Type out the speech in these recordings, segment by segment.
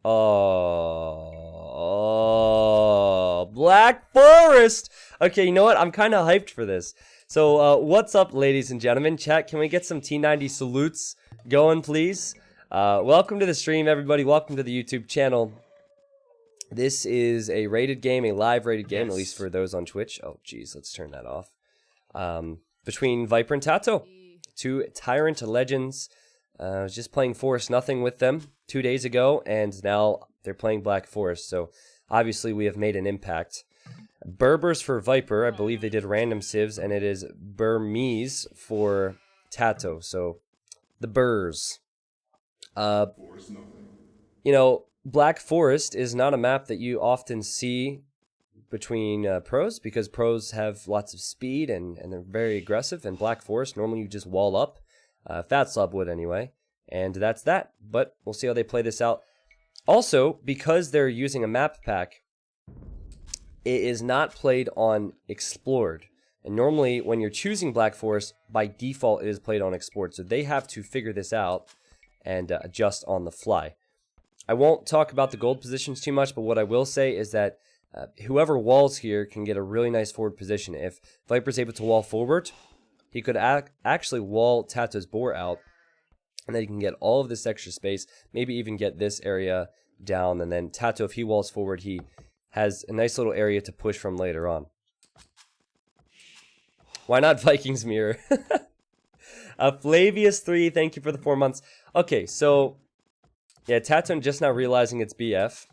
Oh, Black Forest. Okay, you know what? I'm kind of hyped for this. So, what's up, ladies and gentlemen? Chat, can we get some T90 salutes going, please? Welcome to the stream, everybody. Welcome to the YouTube channel. This is a rated game, a live rated game, at least for those on Twitch. Oh, geez, let's turn that off. Between Viper and Tatoh, two Tyrant Legends. I was just playing Forest Nothing with them 2 days ago, and now they're playing Black Forest, so obviously we have made an impact. Berbers for Viper, I believe they did random civs, and it is Burmese for Tatoh, so the Burrs. You know, Black Forest is not a map that you often see between pros, because pros have lots of speed and they're very aggressive, and Black Forest, normally you just wall up. Fat Slob would anyway, and that's that, but we'll see how they play this out. Also, because they're using a map pack, it is not played on Explored, and normally when you're choosing Black Forest, by default it is played on Explored, so they have to figure this out and adjust on the fly. I won't talk about the gold positions too much, but what I will say is that whoever walls here can get a really nice forward position. If Viper's able to wall forward, he could actually wall Tato's boar out, and then he can get all of this extra space, maybe even get this area down, and then Tatoh, if he walls forward, he has a nice little area to push from later on. Why not Vikings Mirror? Flavius3, thank you for the 4 months. Okay, so, yeah, Tatoh just now realizing it's BF.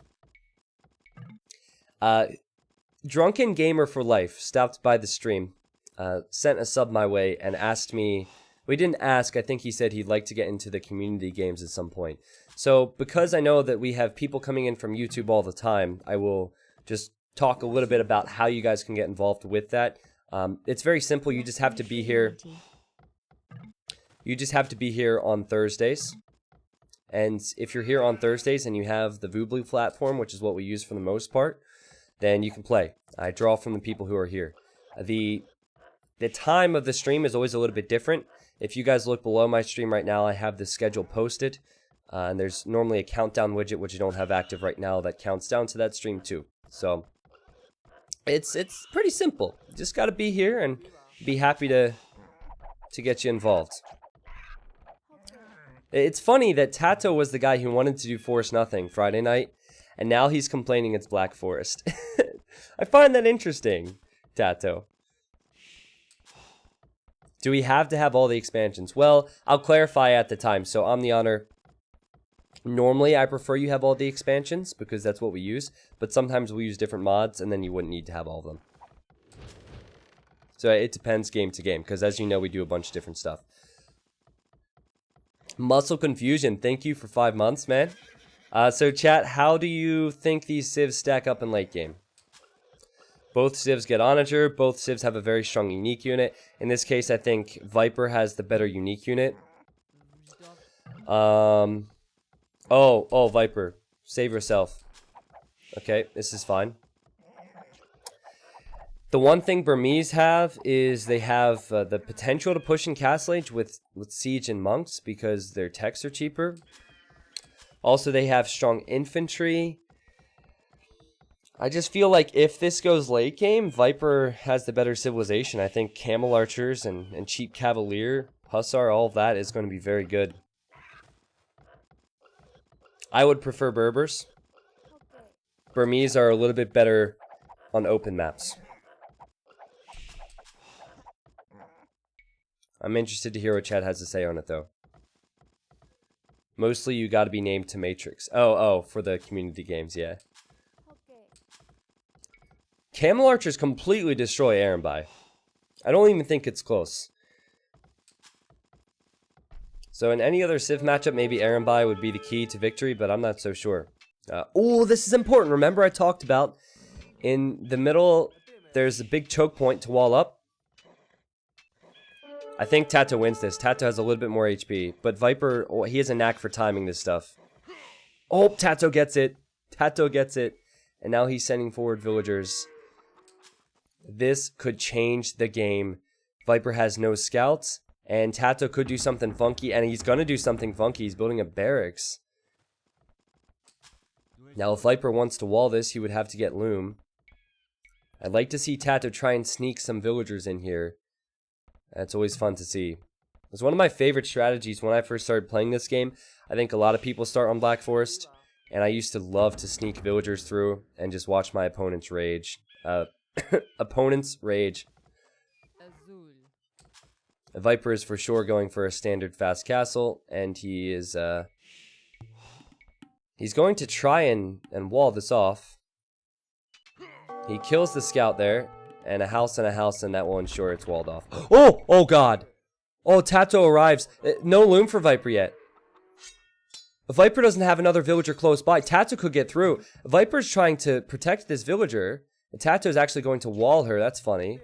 Drunken Gamer for Life stopped by the stream. Sent a sub my way and asked me, we didn't ask, I think he said he'd like to get into the community games at some point. So because I know that we have people coming in from YouTube all the time, I will just talk a little bit about how you guys can get involved with that. It's very simple, you just have to be here. You just have to be here on Thursdays. And if you're here on Thursdays and you have the Voobly platform, which is what we use for the most part, then you can play. I draw from the people who are here. The time of the stream is always a little bit different. If you guys look below my stream right now, I have the schedule posted. And there's normally a countdown widget, which I don't have active right now, that counts down to that stream too. So, it's pretty simple. You just gotta be here and be happy to get you involved. It's funny that Tatoh was the guy who wanted to do Forest Nothing Friday night, and now he's complaining it's Black Forest. I find that interesting, Tatoh. Do we have to have all the expansions? Well, I'll clarify at the time. So I'm the honor. Normally, I prefer you have all the expansions because that's what we use. But sometimes we use different mods, and then you wouldn't need to have all of them. So it depends game to game, because as you know, we do a bunch of different stuff. Muscle Confusion, thank you for 5 months, man. So chat, how do you think these civs stack up in late game? Both civs get Onager, both civs have a very strong unique unit. In this case, I think Viper has the better unique unit. Oh, Viper, save yourself. Okay, this is fine. The one thing Burmese have is they have the potential to push in Castle Age with Siege and Monks because their techs are cheaper. Also, they have strong infantry. I just feel like if this goes late game, Viper has the better civilization. I think Camel Archers and Cheap Cavalier, Hussar, all of that is going to be very good. I would prefer Berbers. Burmese are a little bit better on open maps. I'm interested to hear what Chad has to say on it, though. Mostly you gotta be named to Matrix. Oh, for the community games, yeah. Camel Archers completely destroy Arambai. I don't even think it's close. So in any other Civ matchup, maybe Arambai would be the key to victory, but I'm not so sure. Oh, this is important. Remember I talked about in the middle, there's a big choke point to wall up. I think Tatoh wins this. Tatoh has a little bit more HP, but Viper, oh, he has a knack for timing this stuff. Oh, Tatoh gets it. Tatoh gets it. And now he's sending forward villagers. This could change the game. Viper has no scouts, and Tatoh could do something funky, and he's going to do something funky. He's building a barracks. Now, if Viper wants to wall this, he would have to get Loom. I'd like to see Tatoh try and sneak some villagers in here. That's always fun to see. It's one of my favorite strategies when I first started playing this game. I think a lot of people start on Black Forest, and I used to love to sneak villagers through and just watch my opponents rage. Opponents rage. The Viper is for sure going for a standard fast castle, and he is he's going to try and wall this off. He kills the scout there, and a house, and that will ensure it's walled off. Oh! Oh god! Oh, Tatoh arrives. No Loom for Viper yet. Viper doesn't have another villager close by. Tatoh could get through. Viper's trying to protect this villager. Tatoh's actually going to wall her. That's funny.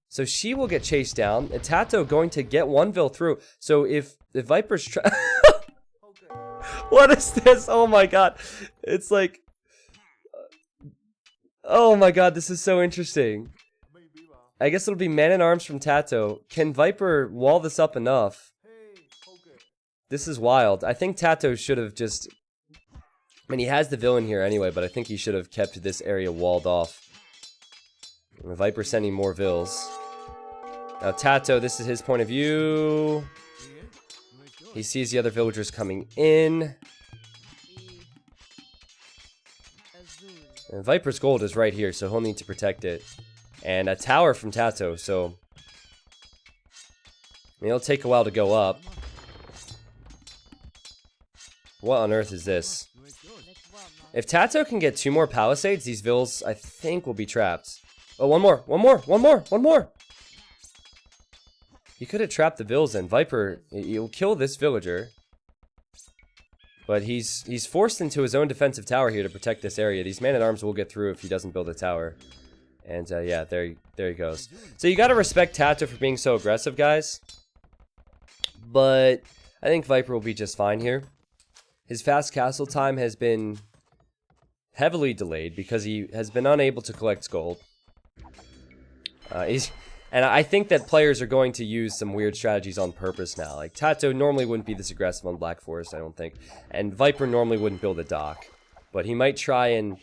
So she will get chased down. Tatoh going to get one vill through. So if Viper's what is this? Oh my god. It's like... Oh my god, this is so interesting. I guess it'll be man-at-arms from Tatoh. Can Viper wall this up enough? This is wild. I think Tatoh should have just... I mean, he has the villain here anyway, but I think he should have kept this area walled off. Viper sending more vills. Now Tatoh, this is his point of view. He sees the other villagers coming in. And Viper's gold is right here, so he'll need to protect it. And a tower from Tatoh, so... I mean, it'll take a while to go up. What on earth is this? If Tatoh can get 2 more palisades, these vills, I think, will be trapped. Oh, one more! He could have trapped the vills in. Viper, he'll kill this villager. But he's forced into his own defensive tower here to protect this area. These man-at-arms will get through if he doesn't build a tower. And yeah, there he goes. So you gotta respect Tatoh for being so aggressive, guys. But I think Viper will be just fine here. His fast castle time has been heavily delayed because he has been unable to collect gold. And I think that players are going to use some weird strategies on purpose now. Like, Tatoh normally wouldn't be this aggressive on Black Forest, I don't think. And Viper normally wouldn't build a dock. But he might try and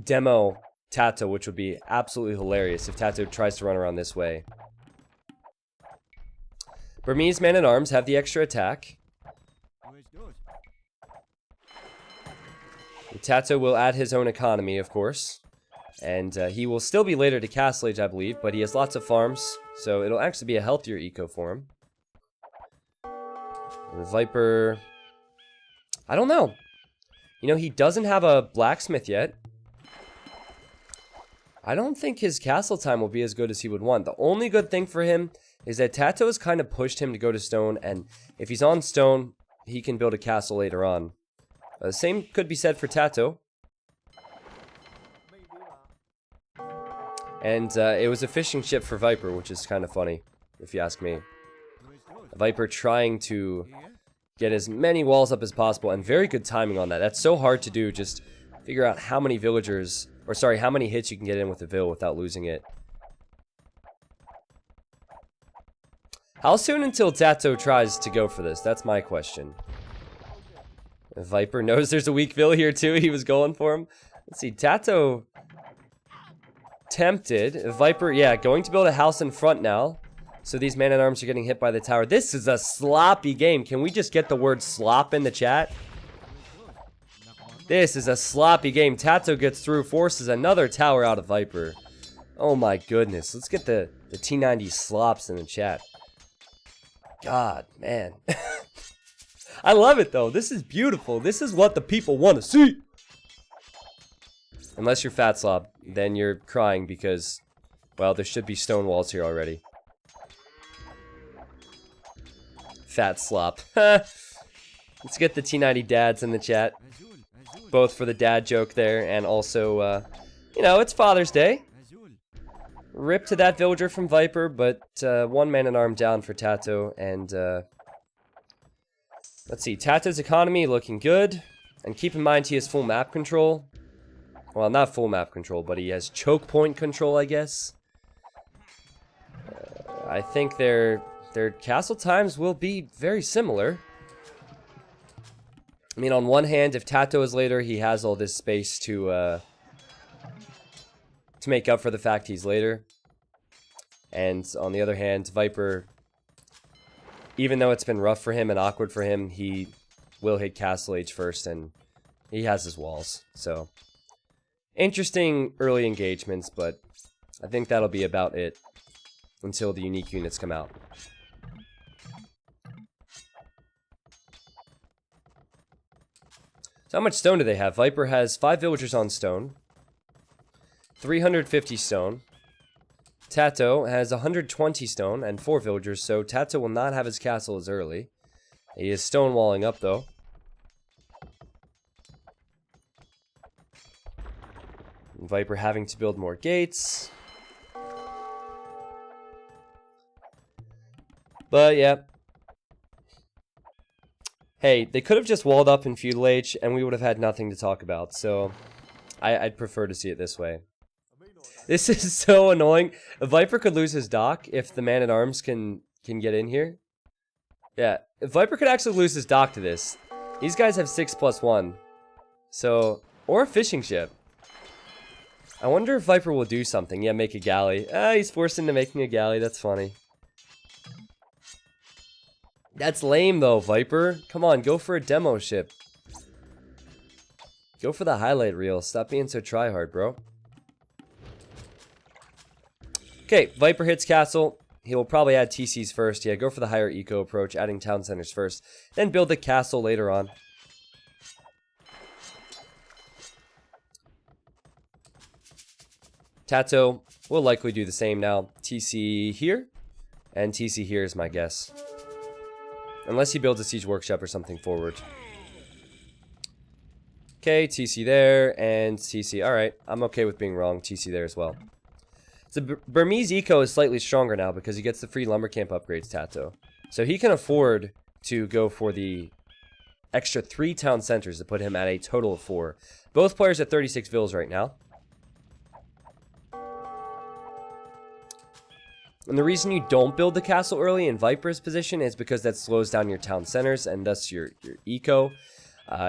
demo Tatoh, which would be absolutely hilarious if Tatoh tries to run around this way. Burmese man-at-arms have the extra attack. Tatoh will add his own economy, of course. And he will still be later to Castle Age, I believe, but he has lots of farms, so it'll actually be a healthier eco for him. And the Viper... I don't know. You know, he doesn't have a blacksmith yet. I don't think his castle time will be as good as he would want. The only good thing for him is that Tatoh has kind of pushed him to go to stone, and if he's on stone, he can build a castle later on. The same could be said for Tatoh. And it was a fishing ship for Viper, which is kind of funny, if you ask me. Viper trying to get as many walls up as possible, and very good timing on that. That's so hard to do, just figure out how many villagers, or sorry, how many hits you can get in with a vill without losing it. How soon until Tatoh tries to go for this? That's my question. Viper knows there's a weak vill here too, he was going for him. Let's see, Tatoh... tempted. Viper, yeah, going to build a house in front now. So these man-at-arms are getting hit by the tower. This is a sloppy game. Can we just get the word slop in the chat? This is a sloppy game. Tatoh gets through, forces another tower out of Viper. Oh my goodness. Let's get the T90 slops in the chat. God, man. I love it though. This is beautiful. This is what the people want to see. Unless you're Fat Slob, then you're crying because, well, there should be stone walls here already. Fat Slop. Let's get the T90 dads in the chat. Both for the dad joke there, and also, you know, it's Father's Day. Rip to that villager from Viper, but one man-at-arm down for Tatoh, and let's see, Tatoh's economy looking good. And keep in mind he has full map control. Well, not full map control, but he has choke point control, I guess. I think their castle times will be very similar. I mean, on one hand, if Tatoh is later, he has all this space to make up for the fact he's later. And on the other hand, Viper, even though it's been rough for him and awkward for him, he will hit Castle Age first, and he has his walls. So, interesting early engagements, but I think that'll be about it until the unique units come out. So how much stone do they have? Viper has 5 villagers on stone, 350 stone. Tatoh has 120 stone and 4 villagers, so Tatoh will not have his castle as early. He is stonewalling up, though. Viper having to build more gates. But, yeah. Hey, they could have just walled up in Feudal Age, and we would have had nothing to talk about, so I'd prefer to see it this way. This is so annoying. A Viper could lose his dock if the man-at-arms can get in here. Yeah, if Viper could actually lose his dock to this. These guys have 6+1. So, or a fishing ship. I wonder if Viper will do something. Yeah, make a galley. He's forced into making a galley. That's funny. That's lame, though, Viper. Come on, go for a demo ship. Go for the highlight reel. Stop being so tryhard, bro. Okay, Viper hits castle. He will probably add TCs first. Yeah, go for the higher eco approach, adding town centers first. Then build the castle later on. Tatoh will likely do the same now. TC here, and TC here is my guess. Unless he builds a siege workshop or something forward. Okay, TC there, and TC. Alright, I'm okay with being wrong. TC there as well. So Burmese eco is slightly stronger now because he gets the free lumber camp upgrades, Tatoh. So he can afford to go for the extra 3 town centers to put him at a total of 4. Both players at 36 vills right now. And the reason you don't build the castle early in Viper's position is because that slows down your town centers and thus your eco.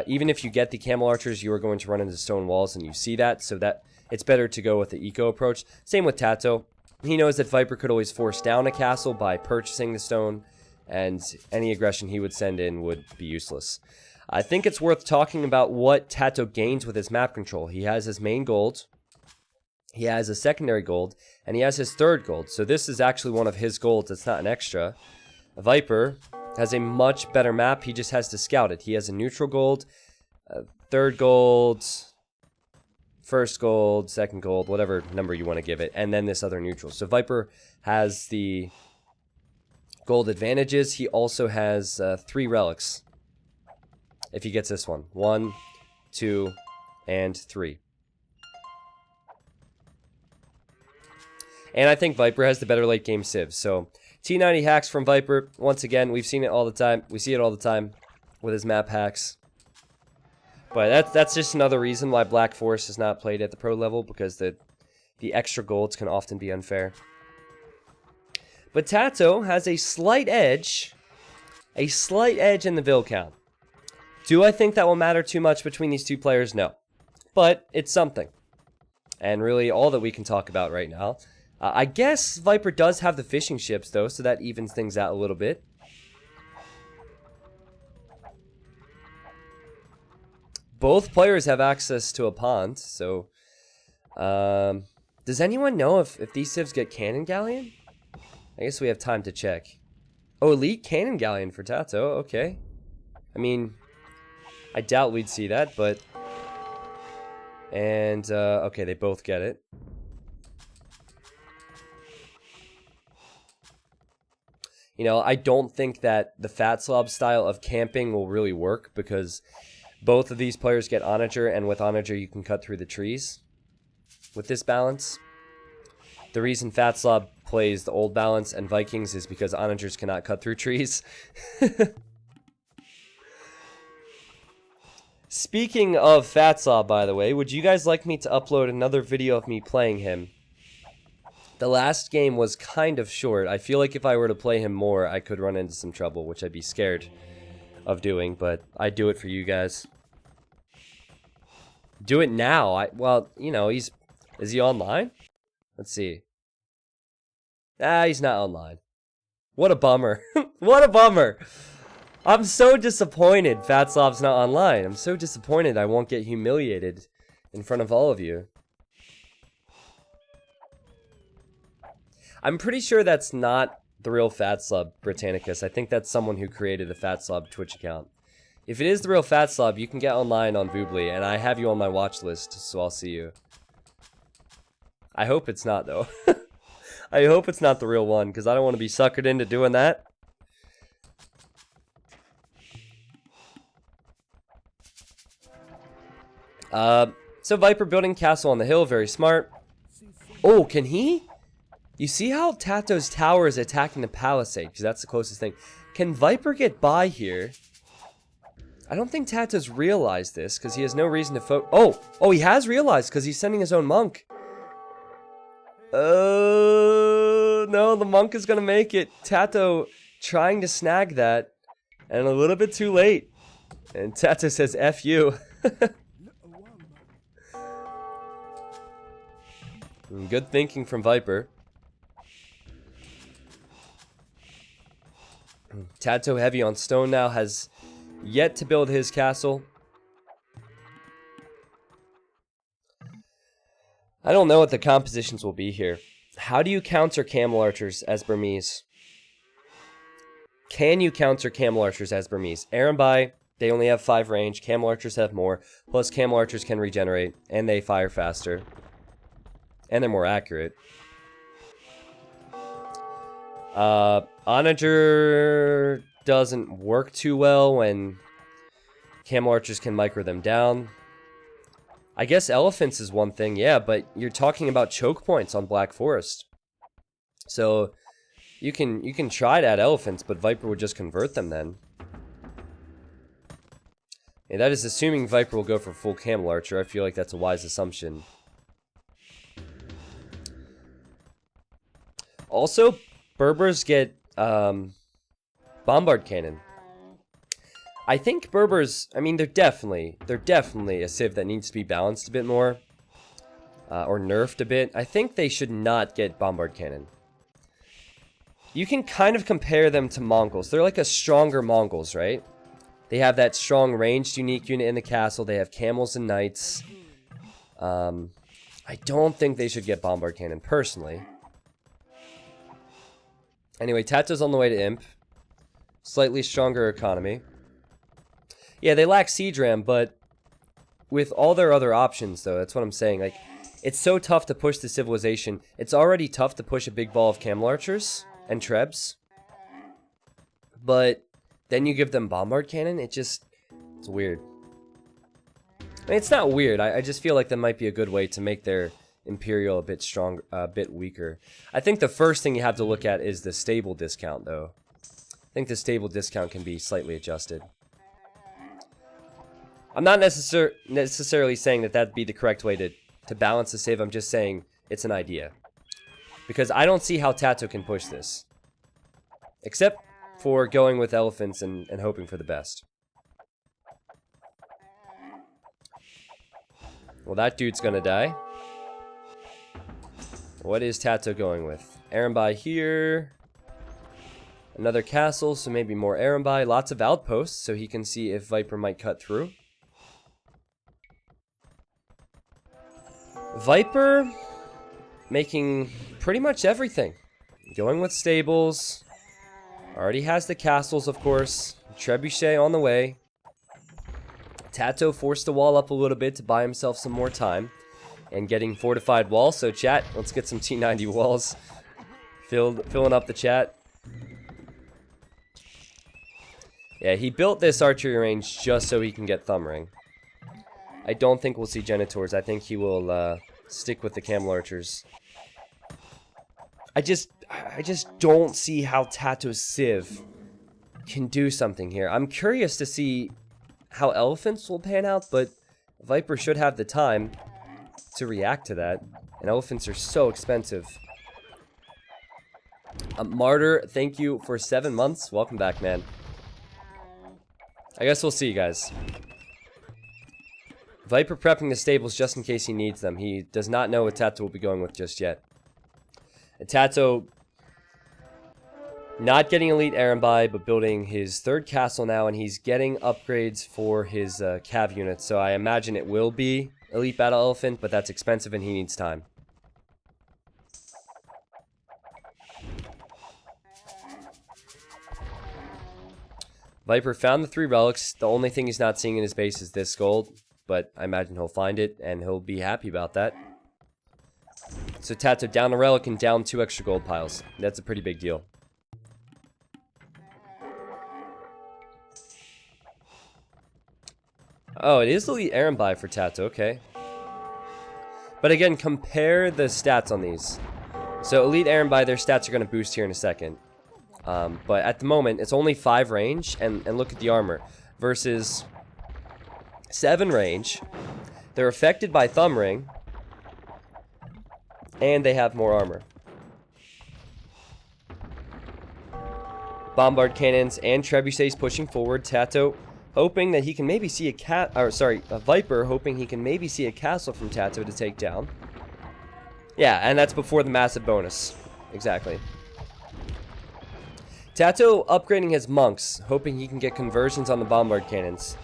Even if you get the camel archers, you are going to run into stone walls, and you see that, so that it's better to go with the eco approach. Same with Tatoh. He knows that Viper could always force down a castle by purchasing the stone, and any aggression he would send in would be useless. I think it's worth talking about what Tatoh gains with his map control. He has his main gold. He has a secondary gold, and he has his third gold. So this is actually one of his golds. It's not an extra. Viper has a much better map. He just has to scout it. He has a neutral gold, third gold, first gold, second gold, whatever number you want to give it, and then this other neutral. So Viper has the gold advantages. He also has 3 relics. If he gets this one. 1, 2, and 3. And I think Viper has the better late game civ. So T90 hacks from Viper. Once again, we've seen it all the time. We see it all the time with his map hacks. But that's just another reason why Black Forest is not played at the pro level, because the extra golds can often be unfair. But Tatoh has a slight edge in the vill count. Do I think that will matter too much between these two players? No. But it's something. And really all that we can talk about right now. I guess Viper does have the fishing ships, though, so that evens things out a little bit. Both players have access to a pond, so... does anyone know if these civs get Cannon Galleon? I guess we have time to check. Oh, Elite Cannon Galleon for Tatoh, okay. I mean, I doubt we'd see that, but... And, okay, they both get it. You know, I don't think that the Fat Slob style of camping will really work, because both of these players get Onager, and with Onager you can cut through the trees with this balance. The reason Fat Slob plays the old balance and Vikings is because Onagers cannot cut through trees. Speaking of Fat Slob, by the way, would you guys like me to upload another video of me playing him? The last game was kind of short. I feel like if I were to play him more, I could run into some trouble, which I'd be scared of doing, but I do it for you guys. Do it now. Well, you know, is he online? Let's see. He's not online. What a bummer. What a bummer. I'm so disappointed Fatslav's not online. I'm so disappointed I won't get humiliated in front of all of you. I'm pretty sure that's not the real Fatslav, Britannicus. I think that's someone who created the Fatslav Twitch account. If it is the real Fatslav, you can get online on Voobly, and I have you on my watch list, so I'll see you. I hope it's not, though. I hope it's not the real one, because I don't want to be suckered into doing that. So Viper building castle on the hill, very smart. Oh, can he? You see how Tato's tower is attacking the palisade, because that's the closest thing. Can Viper get by here? I don't think Tato's realized this, because he has no reason to Oh, he has realized, because he's sending his own monk. No, the monk is going to make it. Tatoh trying to snag that, and a little bit too late. And Tatoh says, F you. Good thinking from Viper. Tatoh heavy on stone now, has yet to build his castle. I don't know what the compositions will be here. How do you counter camel archers as Burmese? Can you counter camel archers as Burmese? Arambai, they only have 5 range. Camel archers have more. Plus camel archers can regenerate. And they fire faster. And they're more accurate. Onager doesn't work too well when camel archers can micro them down. I guess elephants is one thing, yeah, but you're talking about choke points on Black Forest. So you can try to add elephants, but Viper would just convert them then. And that is assuming Viper will go for full camel archer. I feel like that's a wise assumption. Also, Berbers get bombard cannon. I think Berbers, I mean, they're definitely a civ that needs to be balanced a bit more. Or nerfed a bit. I think they should not get bombard cannon. You can kind of compare them to Mongols. They're like a stronger Mongols, right? They have that strong ranged unique unit in the castle. They have camels and knights. I don't think they should get bombard cannon, personally. Anyway, Tato's on the way to Imp. Slightly stronger economy. Yeah, they lack siege ram, but with all their other options, though, that's what I'm saying. Like, it's so tough to push the civilization. It's already tough to push a big ball of camel archers and trebs. But then you give them bombard cannon, it's weird. I mean, it's not weird. I just feel like that might be a good way to make their Imperial a bit stronger, a bit weaker. I think the first thing you have to look at is the stable discount, though. I think the stable discount can be slightly adjusted. I'm not necessarily saying that that'd be the correct way to balance the save. I'm just saying it's an idea. Because I don't see how Tatoh can push this. Except for going with elephants and hoping for the best. Well, that dude's gonna die. What is Tatoh going with? Arambai here. Another castle, so maybe more Arambai. Lots of outposts, so he can see if Viper might cut through. Viper making pretty much everything. Going with stables. Already has the castles, of course. Trebuchet on the way. Tatoh forced the wall up a little bit to buy himself some more time. And getting fortified walls. So chat, let's get some T90 walls. Filling up the chat. Yeah, he built this archery range just so he can get Thumb Ring. I don't think we'll see Genitors. I think he will stick with the Camel Archers. I just don't see how Tato's Civ can do something here. I'm curious to see how Elephants will pan out, but Viper should have the time to react to that. And Elephants are so expensive. Martyr, thank you for 7 months. Welcome back, man. I guess we'll see, guys. Viper prepping the stables just in case he needs them. He does not know what Tatoh will be going with just yet. And Tatoh not getting elite Arambai, but building his third castle now, and he's getting upgrades for his cav units. So I imagine it will be elite battle elephant, but that's expensive and he needs time. Viper found the 3 relics. The only thing he's not seeing in his base is this gold, but I imagine he'll find it and he'll be happy about that. So Tatoh down a relic and down 2 extra gold piles. That's a pretty big deal. Oh, it is elite Arambai for Tatoh, okay. But again, compare the stats on these. So elite Arambai, their stats are going to boost here in a second. But at the moment, it's only 5 range, and look at the armor. Versus 7 range. They're affected by Thumb Ring. And they have more armor. Bombard cannons and trebuchets pushing forward. Tatoh hoping that he can maybe see a Viper hoping he can maybe see a castle from Tatoh to take down. Yeah, and that's before the massive bonus. Exactly. Tatoh upgrading his monks, hoping he can get conversions on the bombard cannons.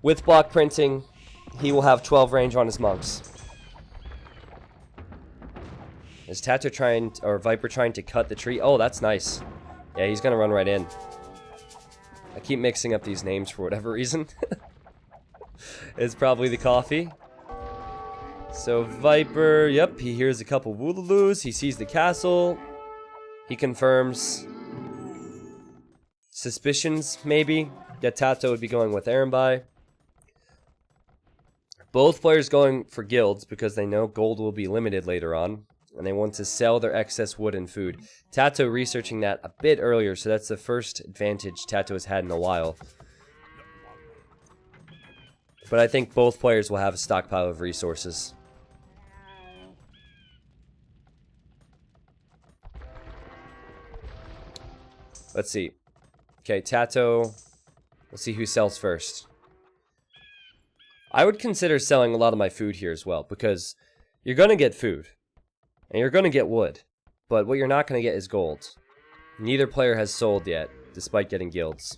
With block printing, he will have 12 range on his monks. Is Tatoh Viper trying to cut the tree? Oh, that's nice. Yeah, he's gonna run right in. I keep mixing up these names for whatever reason. It's probably the coffee. So Viper, yep, he hears a couple Woolaloos. He sees the castle. He confirms suspicions, maybe, that Tatoh would be going with Arambai. Both players going for guilds because they know gold will be limited later on. And they want to sell their excess wood and food. Tatoh researching that a bit earlier, so that's the first advantage Tatoh has had in a while. But I think both players will have a stockpile of resources. Let's see. Okay, Tatoh. Let's see who sells first. I would consider selling a lot of my food here as well, because you're going to get food. And you're going to get wood. But what you're not going to get is gold. Neither player has sold yet, despite getting guilds.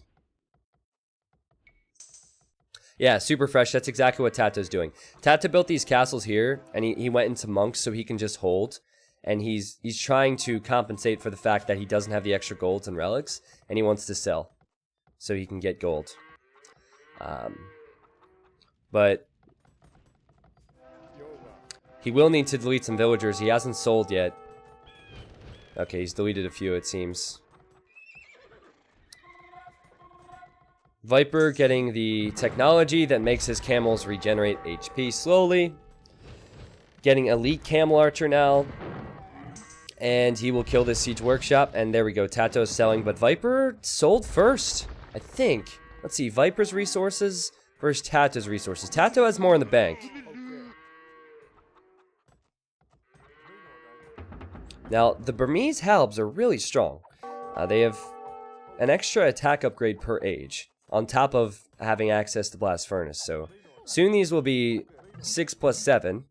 Yeah, super fresh. That's exactly what Tatoh's doing. Tatoh built these castles here, and he went into monks so he can just hold. And he's trying to compensate for the fact that he doesn't have the extra golds and relics, and he wants to sell so he can get gold. But he will need to delete some villagers. He hasn't sold yet. Okay, he's deleted a few, it seems. Viper getting the technology that makes his camels regenerate HP slowly. Getting elite camel archer now. And he will kill this siege workshop. And there we go, Tatoh is selling. But Viper sold first, I think. Let's see, Viper's resources versus Tatoh's resources. Tatoh has more in the bank. Now, the Burmese halbs are really strong. They have an extra attack upgrade per age, on top of having access to Blast Furnace. So, soon these will be 6 plus 7.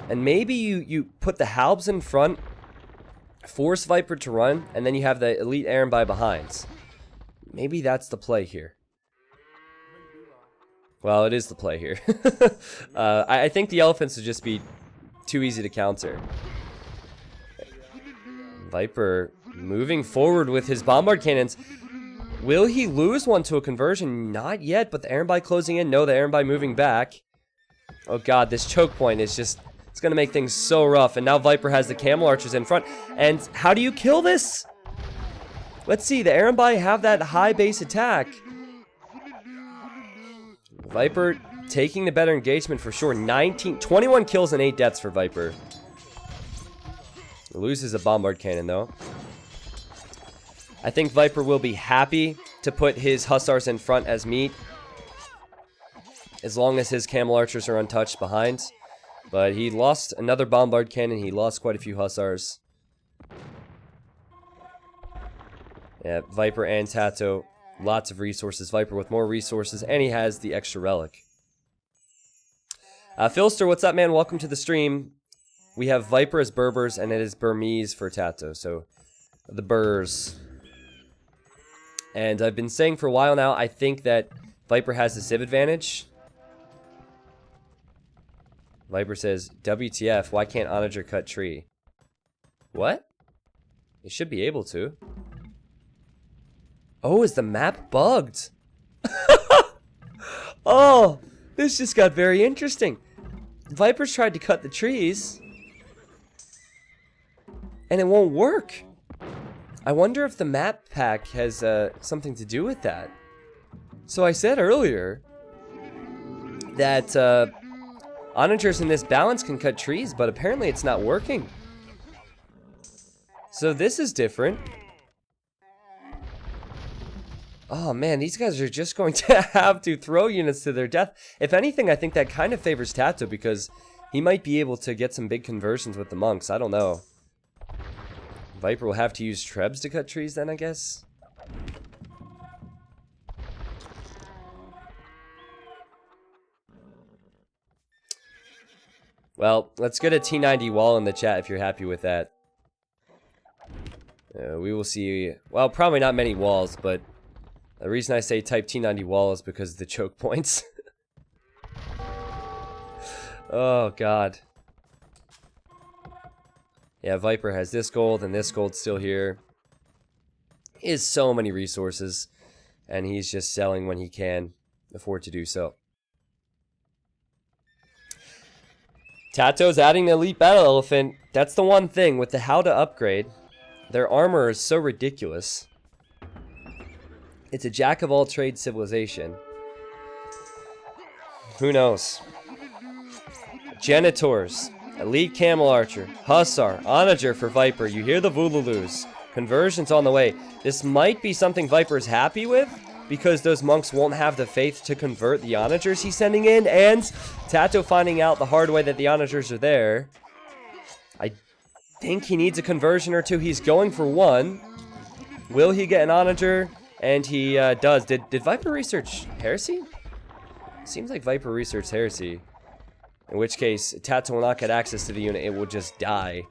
And maybe you put the halbs in front, force Viper to run, and then you have the elite Arambai behind. Maybe that's the play here. Well, it is the play here. I think the elephants would just be too easy to counter. Viper moving forward with his bombard cannons. Will he lose one to a conversion? Not yet, but the Arambai closing in. No, the Arambai moving back. Oh god, this choke point is just... It's going to make things so rough. And now Viper has the camel archers in front. And how do you kill this? Let's see, the Arambai have that high base attack. Viper taking the better engagement for sure. 21 kills and 8 deaths for Viper. Loses a bombard cannon though. I think Viper will be happy to put his hussars in front as meat, as long as his camel archers are untouched behind. But he lost another bombard cannon. He lost quite a few hussars. Yeah, Viper and Tatoh Lots of resources. Viper with more resources, and he has the extra relic. Philster, what's up, man? Welcome to the stream. We have Viper as Berbers, and it is Burmese for Tatoh. So, the Burs. And I've been saying for a while now, I think that Viper has the civ advantage. Viper says, WTF, why can't Onager cut tree? What? It should be able to. Oh, is the map bugged? Oh, this just got very interesting. Viper's tried to cut the trees, and it won't work. I wonder if the map pack has something to do with that. So I said earlier that onagers in this balance can cut trees, but apparently it's not working. So this is different. Oh man, these guys are just going to have to throw units to their death. If anything, I think that kind of favors Tatoh because he might be able to get some big conversions with the monks. I don't know. Viper will have to use trebs to cut trees then, I guess. Well, let's get a T90 wall in the chat if you're happy with that. We will see. Well, probably not many walls, but the reason I say type T90 wall is because of the choke points. Oh, God. Yeah, Viper has this gold, and this gold still here. He has so many resources, and he's just selling when he can afford to do so. Tato's adding the elite battle elephant. That's the one thing with the how to upgrade. Their armor is so ridiculous. It's a jack of all trades civilization. Who knows? Genitors, elite camel archer, hussar, onager for Viper. You hear the voodaloos. Conversions on the way. This might be something Viper's happy with, because those monks won't have the faith to convert the onagers he's sending in, and Tatoh finding out the hard way that the onagers are there. I think he needs a conversion or two. He's going for one. Will he get an onager? And he does. Did Viper research heresy? Seems like Viper researched heresy. In which case, Tatoh will not get access to the unit. It will just die.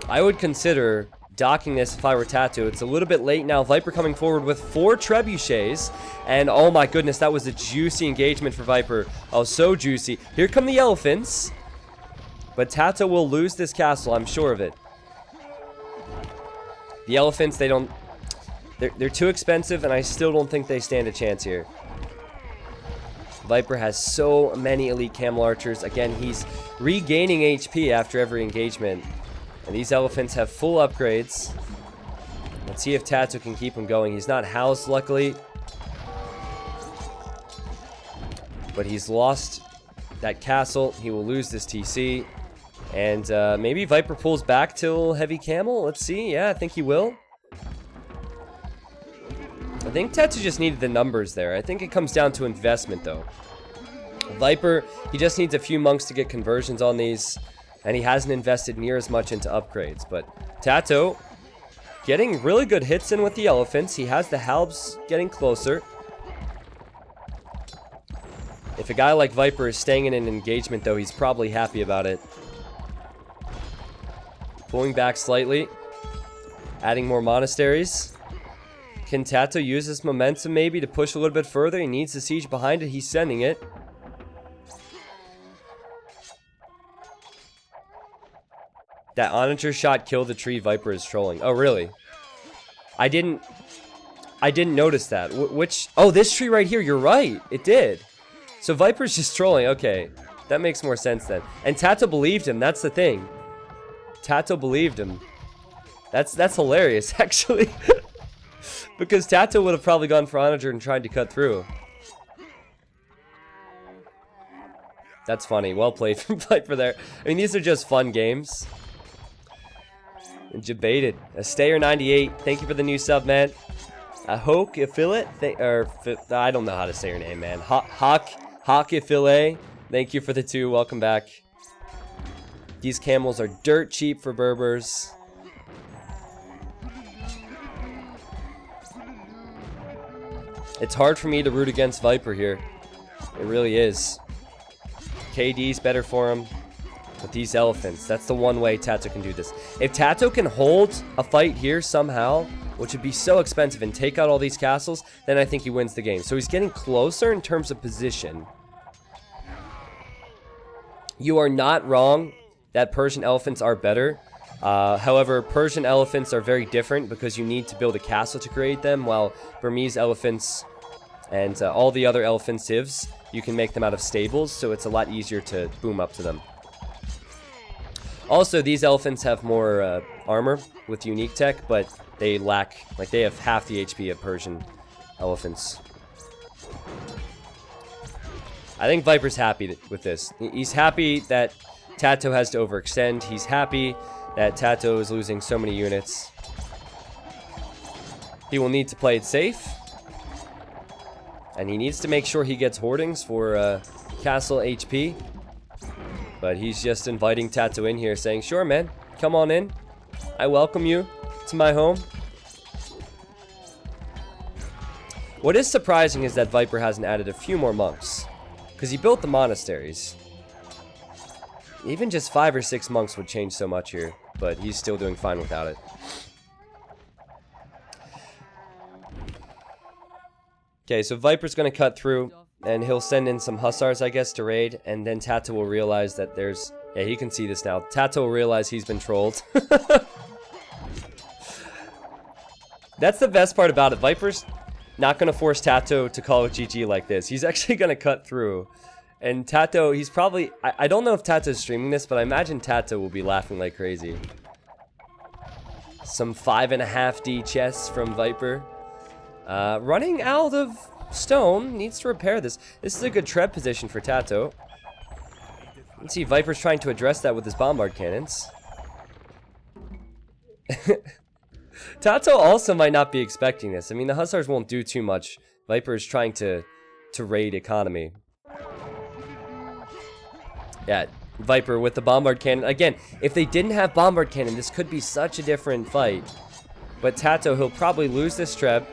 I would consider docking this if I were Tatoh. It's a little bit late now. Viper coming forward with 4 trebuchets. And oh my goodness, that was a juicy engagement for Viper. Oh, so juicy. Here come the elephants. But Tatoh will lose this castle, I'm sure of it. The elephants, they don't... They're too expensive, and I still don't think they stand a chance here. Viper has so many elite camel archers. Again, he's regaining HP after every engagement. And these elephants have full upgrades. Let's see if Tatoh can keep him going. He's not housed, luckily. But he's lost that castle. He will lose this TC. And maybe Viper pulls back till heavy camel. Let's see. Yeah, I think he will. I think Tatoh just needed the numbers there. I think it comes down to investment, though. Viper, he just needs a few monks to get conversions on these. And he hasn't invested near as much into upgrades. But Tatoh getting really good hits in with the elephants. He has the halbs getting closer. If a guy like Viper is staying in an engagement, though, he's probably happy about it. Pulling back slightly. Adding more monasteries. Can Tatoh use this momentum maybe to push a little bit further? He needs the siege behind it. He's sending it. That onager shot killed the tree. Viper is trolling. Oh, really? I didn't notice that. Which... Oh, this tree right here. You're right. It did. So Viper's just trolling. Okay. That makes more sense then. And Tatoh believed him. That's the thing. Tatoh believed him. That's hilarious, actually. Because Tatoh would have probably gone for onager and tried to cut through. That's funny. Well played from Viper there. I mean, these are just fun games. And Jebaited. A Stayer 98. Thank you for the new sub, man. Hoke Affiliate. I don't know how to say your name, man. Hawk Affiliate. Thank you for the 2. Welcome back. These camels are dirt cheap for Berbers. It's hard for me to root against Viper here. It really is. KD's better for him. But these elephants, that's the one way Tatoh can do this. If Tatoh can hold a fight here somehow, which would be so expensive, and take out all these castles, then I think he wins the game. So he's getting closer in terms of position. You are not wrong that Persian elephants are better. However, Persian elephants are very different because you need to build a castle to create them, while Burmese elephants and all the other elephant civs, you can make them out of stables, so it's a lot easier to boom up to them. Also, these elephants have more armor with unique tech, but they lack, like, they have half the HP of Persian elephants. I think Viper's happy with this. He's happy that Tatoh has to overextend. He's happy that Tatoh is losing so many units. He will need to play it safe. And he needs to make sure he gets hoardings for castle HP. But he's just inviting Tatoh in here, saying, sure, man, come on in. I welcome you to my home. What is surprising is that Viper hasn't added a few more monks, because he built the monasteries. Even just 5 or 6 monks would change so much here, but he's still doing fine without it. Okay, so Viper's going to cut through, and he'll send in some hussars, I guess, to raid, and then Tatoh will realize that there's... Yeah, he can see this now. Tatoh will realize he's been trolled. That's the best part about it. Viper's not going to force Tatoh to call it GG like this. He's actually going to cut through. And Tatoh, he's probably... I don't know if Tatoh's streaming this, but I imagine Tatoh will be laughing like crazy. Some 5.5D chests from Viper. Running out of stone. Needs to repair this. This is a good treb position for Tatoh. Let's see, Viper's trying to address that with his bombard cannons. Tatoh also might not be expecting this. I mean, the hussars won't do too much. Viper is trying to raid economy. Yeah, Viper with the bombard cannon. Again, if they didn't have bombard cannon, this could be such a different fight. But Tatoh, he'll probably lose this treb.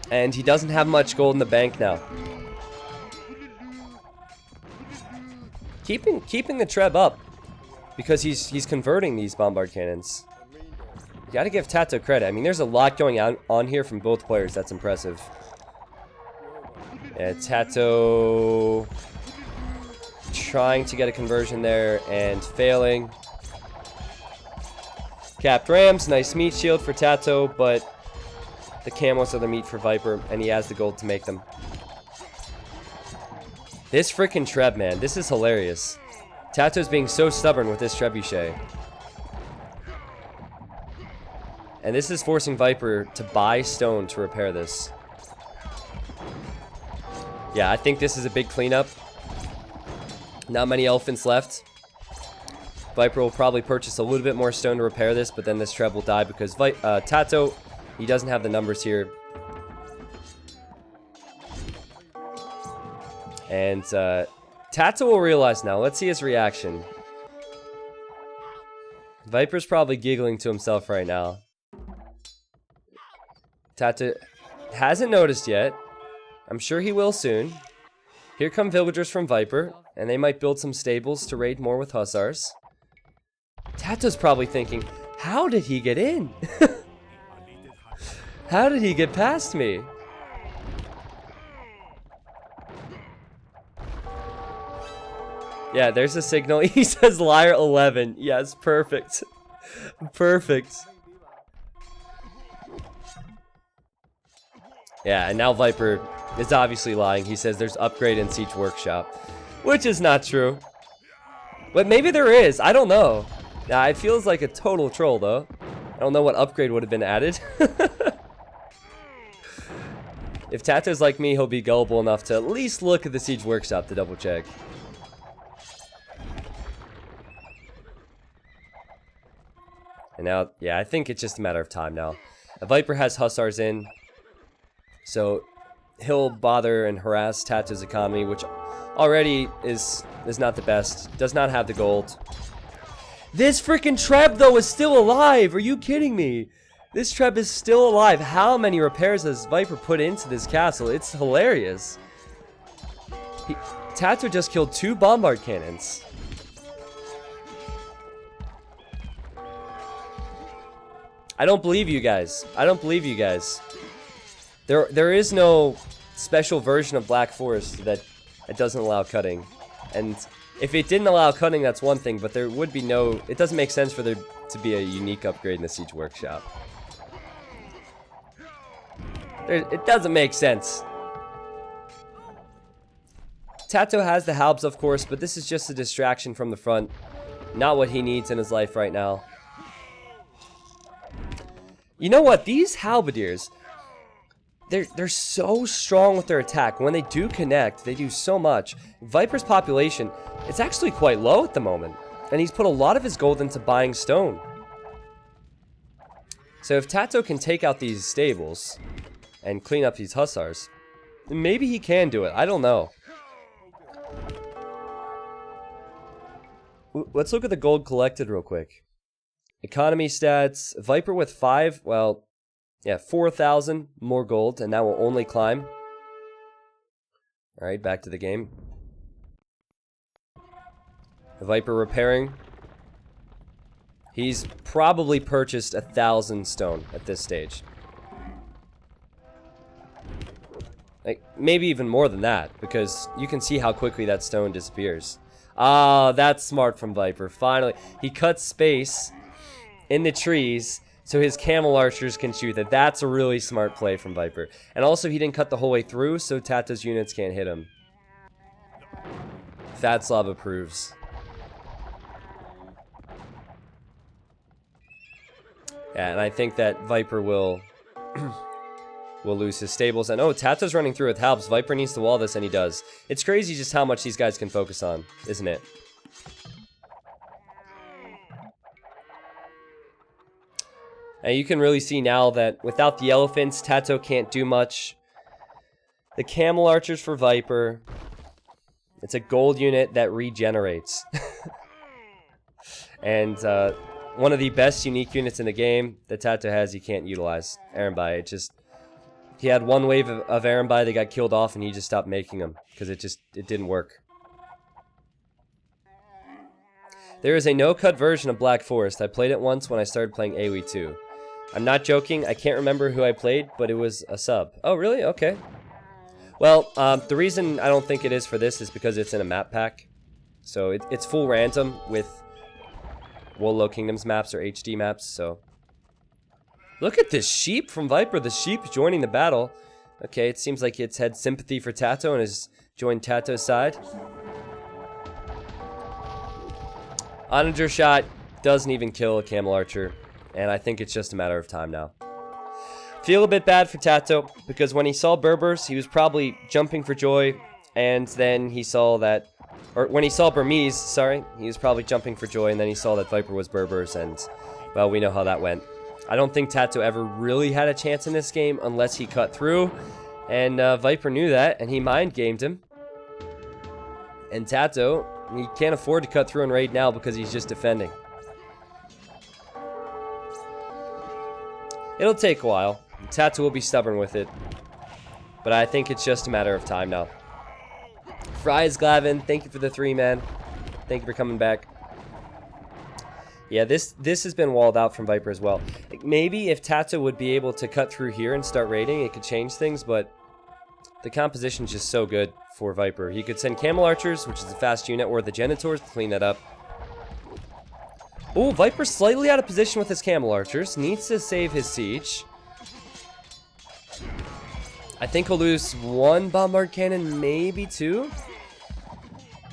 And he doesn't have much gold in the bank now. Keeping the treb up, because he's converting these bombard cannons. You gotta give Tatoh credit. I mean, there's a lot going on here from both players. That's impressive. Yeah, Tatoh trying to get a conversion there and failing. Capped rams, nice meat shield for Tatoh, but the camos are the meat for Viper, and he has the gold to make them. This freaking treb, man, this is hilarious. Tato's being so stubborn with this trebuchet. And this is forcing Viper to buy stone to repair this. Yeah, I think this is a big cleanup. Not many elephants left. Viper will probably purchase a little bit more stone to repair this, but then this treb will die because Tatoh, he doesn't have the numbers here. And Tatoh will realize now. Let's see his reaction. Viper's probably giggling to himself right now. Tatoh hasn't noticed yet. I'm sure he will soon. Here come villagers from Viper, and they might build some stables to raid more with hussars. Tato's probably thinking, how did he get in? How did he get past me? Yeah, there's a signal. He says liar 11. Yes, perfect. Perfect. Yeah, and now Viper is obviously lying. He says there's upgrade in Siege Workshop, which is not true. But maybe there is. I don't know. Nah, it feels like a total troll, though. I don't know what upgrade would have been added. If Tato's like me, he'll be gullible enough to at least look at the Siege Workshop to double check. And now, yeah, I think it's just a matter of time now. Viper has hussars in, so he'll bother and harass Tato's economy, which already is not the best. Does not have the gold. This freaking treb, though, is still alive. Are you kidding me? This Treb is still alive. How many repairs has Viper put into this castle? It's hilarious. Tatoh just killed 2 bombard cannons. I don't believe you guys. I don't believe you guys. There is no special version of Black Forest that doesn't allow cutting. And if it didn't allow cutting, that's one thing, but there would be no... It doesn't make sense for there to be a unique upgrade in the Siege Workshop. It doesn't make sense. Tatoh has the halbs, of course, but this is just a distraction from the front. Not what he needs in his life right now. You know what? These halberdiers, they're so strong with their attack. When they do connect, they do so much. Viper's population, it's actually quite low at the moment. And he's put a lot of his gold into buying stone. So if Tatoh can take out these stables and clean up these hussars, maybe he can do it. I don't know. Let's look at the gold collected real quick. Economy stats. Viper with 5, well, yeah, 4,000 more gold, and that will only climb. Alright, back to the game. The Viper repairing. He's probably purchased 1,000 stone at this stage. Like, maybe even more than that, because you can see how quickly that stone disappears. Ah, that's smart from Viper. Finally, he cuts space in the trees so his camel archers can shoot it. That's a really smart play from Viper. And also, he didn't cut the whole way through, so Tato's units can't hit him. Fatslav approves. Yeah, and I think that Viper will lose his stables. And oh, Tato's running through with halbs. Viper needs to wall this, and he does. It's crazy just how much these guys can focus on, isn't it? And you can really see now that without the elephants, Tatoh can't do much. The camel archers for Viper. It's a gold unit that regenerates. And one of the best unique units in the game that Tatoh has, he can't utilize. Arambai, it just... He had one wave of Arambai that got killed off, and he just stopped making them because it didn't work. There is a no-cut version of Black Forest. I played it once when I started playing AoE 2. I'm not joking. I can't remember who I played, but it was a sub. Oh, really? Okay. Well, the reason I don't think it is for this is because it's in a map pack. So it's full random with Wollo Kingdoms maps or HD maps, so... Look at this sheep from Viper. The sheep joining the battle. Okay, it seems like it's had sympathy for Tatoh and has joined Tato's side. Onager shot doesn't even kill a camel archer. And I think it's just a matter of time now. Feel a bit bad for Tatoh, because when he saw Berbers, he was probably jumping for joy. And then he saw that... Or when he saw Burmese, sorry. He was probably jumping for joy, and then he saw that Viper was Berbers, and... Well, we know how that went. I don't think Tatoh ever really had a chance in this game unless he cut through. And Viper knew that, and he mind-gamed him. And Tatoh, he can't afford to cut through and raid now because he's just defending. It'll take a while. Tatoh will be stubborn with it. But I think it's just a matter of time now. Fries Glavin, thank you for the 3, man. Thank you for coming back. Yeah, this has been walled out from Viper as well. Maybe if Tatoh would be able to cut through here and start raiding, it could change things, but the composition's just so good for Viper. He could send Camel Archers, which is a fast unit, or the Genitors to clean that up. Oh, Viper's slightly out of position with his Camel Archers. Needs to save his siege. I think he'll lose 1 Bombard Cannon, maybe 2.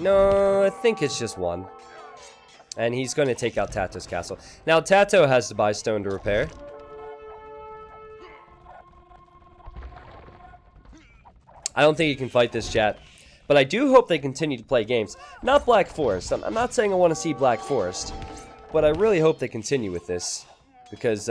No, I think it's just 1. And he's going to take out Tato's castle. Now, Tatoh has to buy stone to repair. I don't think he can fight this, chat. But I do hope they continue to play games. Not Black Forest. I'm not saying I want to see Black Forest. But I really hope they continue with this. Because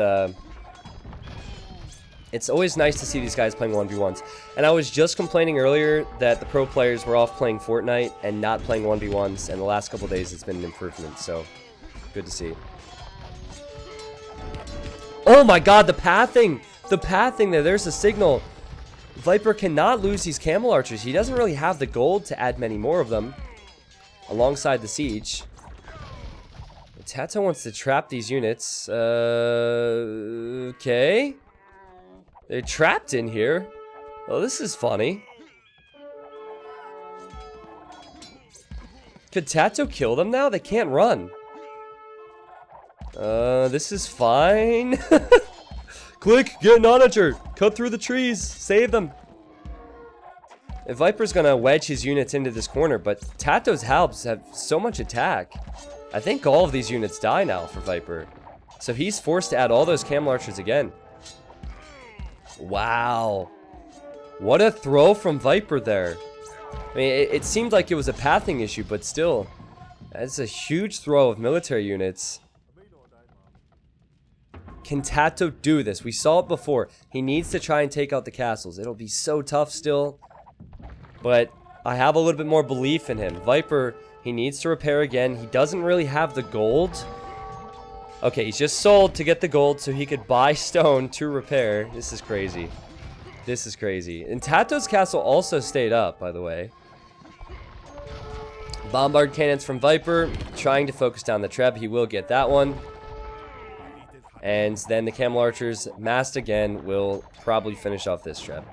it's always nice to see these guys playing 1v1s. And I was just complaining earlier that the pro players were off playing Fortnite and not playing 1v1s. And the last couple days it's been an improvement. So, good to see. Oh my god, the pathing! The pathing there, there's a signal. Viper cannot lose these camel archers. He doesn't really have the gold to add many more of them alongside the siege. Tatoh wants to trap these units. Okay. They're trapped in here. Oh, this is funny. Could Tatoh kill them now? They can't run. This is fine. Click, get an onager. Cut through the trees. Save them. The Viper's gonna wedge his units into this corner, but Tato's halbs have so much attack. I think all of these units die now for Viper. So he's forced to add all those camel archers again. Wow. What a throw from Viper there. I mean, it seemed like it was a pathing issue, but still. That's a huge throw of military units. Can Tatoh do this? We saw it before. He needs to try and take out the castles. It'll be so tough still. But I have a little bit more belief in him. Viper, he needs to repair again. He doesn't really have the gold. Okay, he's just sold to get the gold so he could buy stone to repair. This is crazy. This is crazy. And Tato's castle also stayed up, by the way. Bombard cannons from Viper, trying to focus down the Treb. He will get that one. And then the camel archers, massed again, will probably finish off this Treb.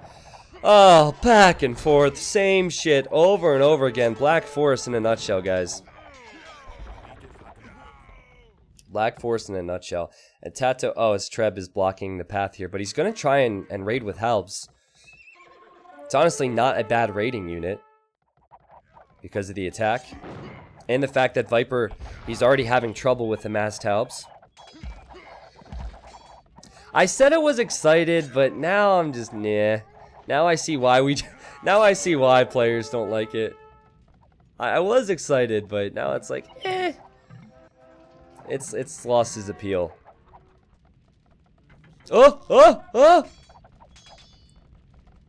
Oh, back and forth. Same shit over and over again. Black Forest in a nutshell, guys. Black Forest in a nutshell. And Tatoh, oh, his Treb is blocking the path here, but he's going to try and raid with halbs. It's honestly not a bad raiding unit because of the attack. And the fact that Viper, he's already having trouble with the massed halbs. I said I was excited, but now I'm just, nah. Now I see why now I see why players don't like it. I was excited, but now it's like, eh. It's lost its appeal. Oh, oh, oh!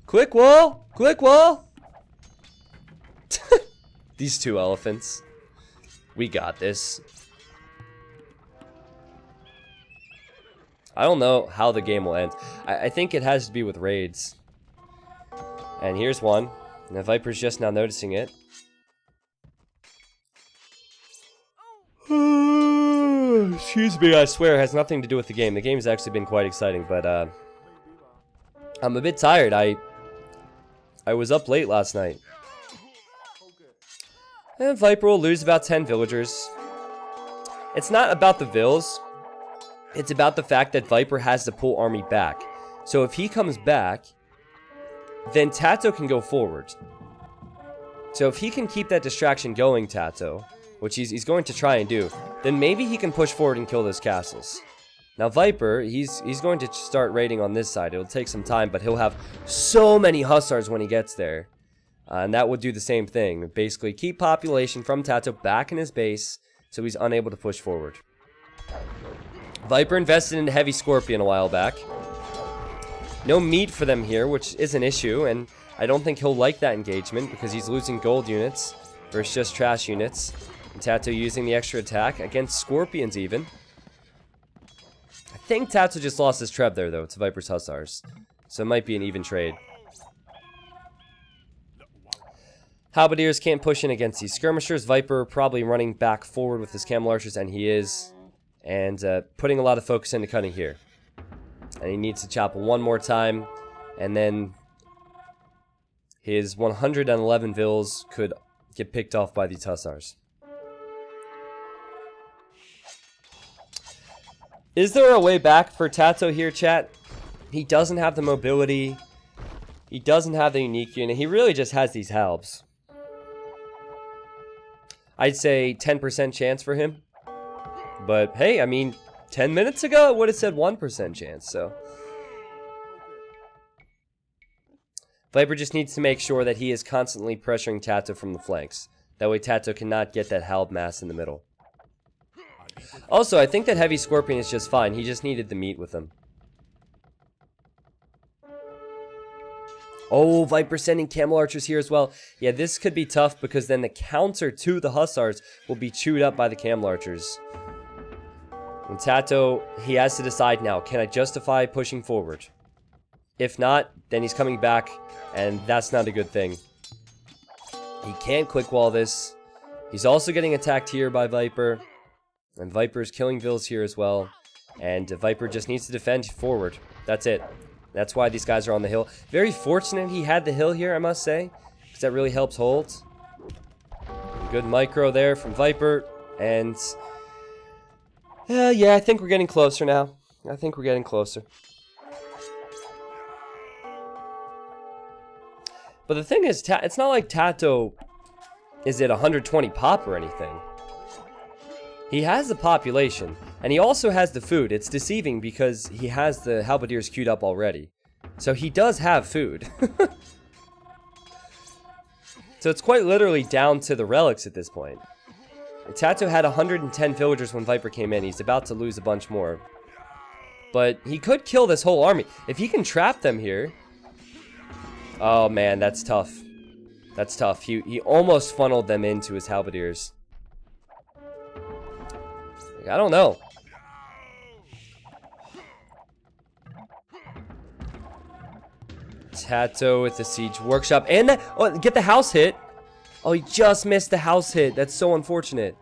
Quick wall! Quick wall! These two elephants. We got this. I don't know how the game will end. I think it has to be with raids. And here's one. And the Viper's just now noticing it. Excuse me, I swear, it has nothing to do with the game. The game's actually been quite exciting, but I'm a bit tired. I was up late last night. And Viper will lose about 10 villagers. It's not about the vills. It's about the fact that Viper has to pull army back. So if he comes back, then Tatoh can go forward. So if he can keep that distraction going, Tatoh, which he's going to try and do, then maybe he can push forward and kill those castles. Now Viper, he's going to start raiding on this side. It'll take some time, but he'll have so many hussars when he gets there. And that would do the same thing. Basically keep population from Tatoh back in his base so he's unable to push forward. Viper invested in Heavy Scorpion a while back. No meat for them here, which is an issue, and I don't think he'll like that engagement because he's losing gold units versus just trash units. And Tatoh using the extra attack against Scorpions even. I think Tatoh just lost his Treb there though to Viper's Hussars. So it might be an even trade. Halberdiers can't push in against these skirmishers. Viper probably running back forward with his camel archers, and he is. And putting a lot of focus into cutting here. And he needs to chop one more time. And then his 111 vills could get picked off by these hussars. Is there a way back for Tatoh here, chat? He doesn't have the mobility. He doesn't have the unique unit. He really just has these halbs. I'd say 10% chance for him. But hey, I mean, 10 minutes ago it would have said 1% chance, so. Viper just needs to make sure that he is constantly pressuring Tatoh from the flanks. That way Tatoh cannot get that halb mass in the middle. Also, I think that Heavy Scorpion is just fine. He just needed the meat with him. Oh, Viper sending camel archers here as well. Yeah, this could be tough because then the counter to the hussars will be chewed up by the camel archers. And Tatoh, he has to decide now, can I justify pushing forward? If not, then he's coming back, and that's not a good thing. He can't quick wall this. He's also getting attacked here by Viper. And Viper's killing Vills here as well. And Viper just needs to defend forward. That's it. That's why these guys are on the hill. Very fortunate he had the hill here, I must say. Because that really helps hold. Good micro there from Viper. And yeah, I think we're getting closer now. I think we're getting closer. But the thing is, it's not like Tatoh is at 120 pop or anything. He has the population, and he also has the food. It's deceiving because he has the halberdiers queued up already. So he does have food. So it's quite literally down to the relics at this point. And Tatoh had 110 villagers when Viper came in. He's about to lose a bunch more. But he could kill this whole army. If he can trap them here... Oh man, that's tough. That's tough. He almost funneled them into his halberdiers. I don't know. Tatoh with the siege workshop. And that, oh, get the house hit. Oh, he just missed the house hit. That's so unfortunate.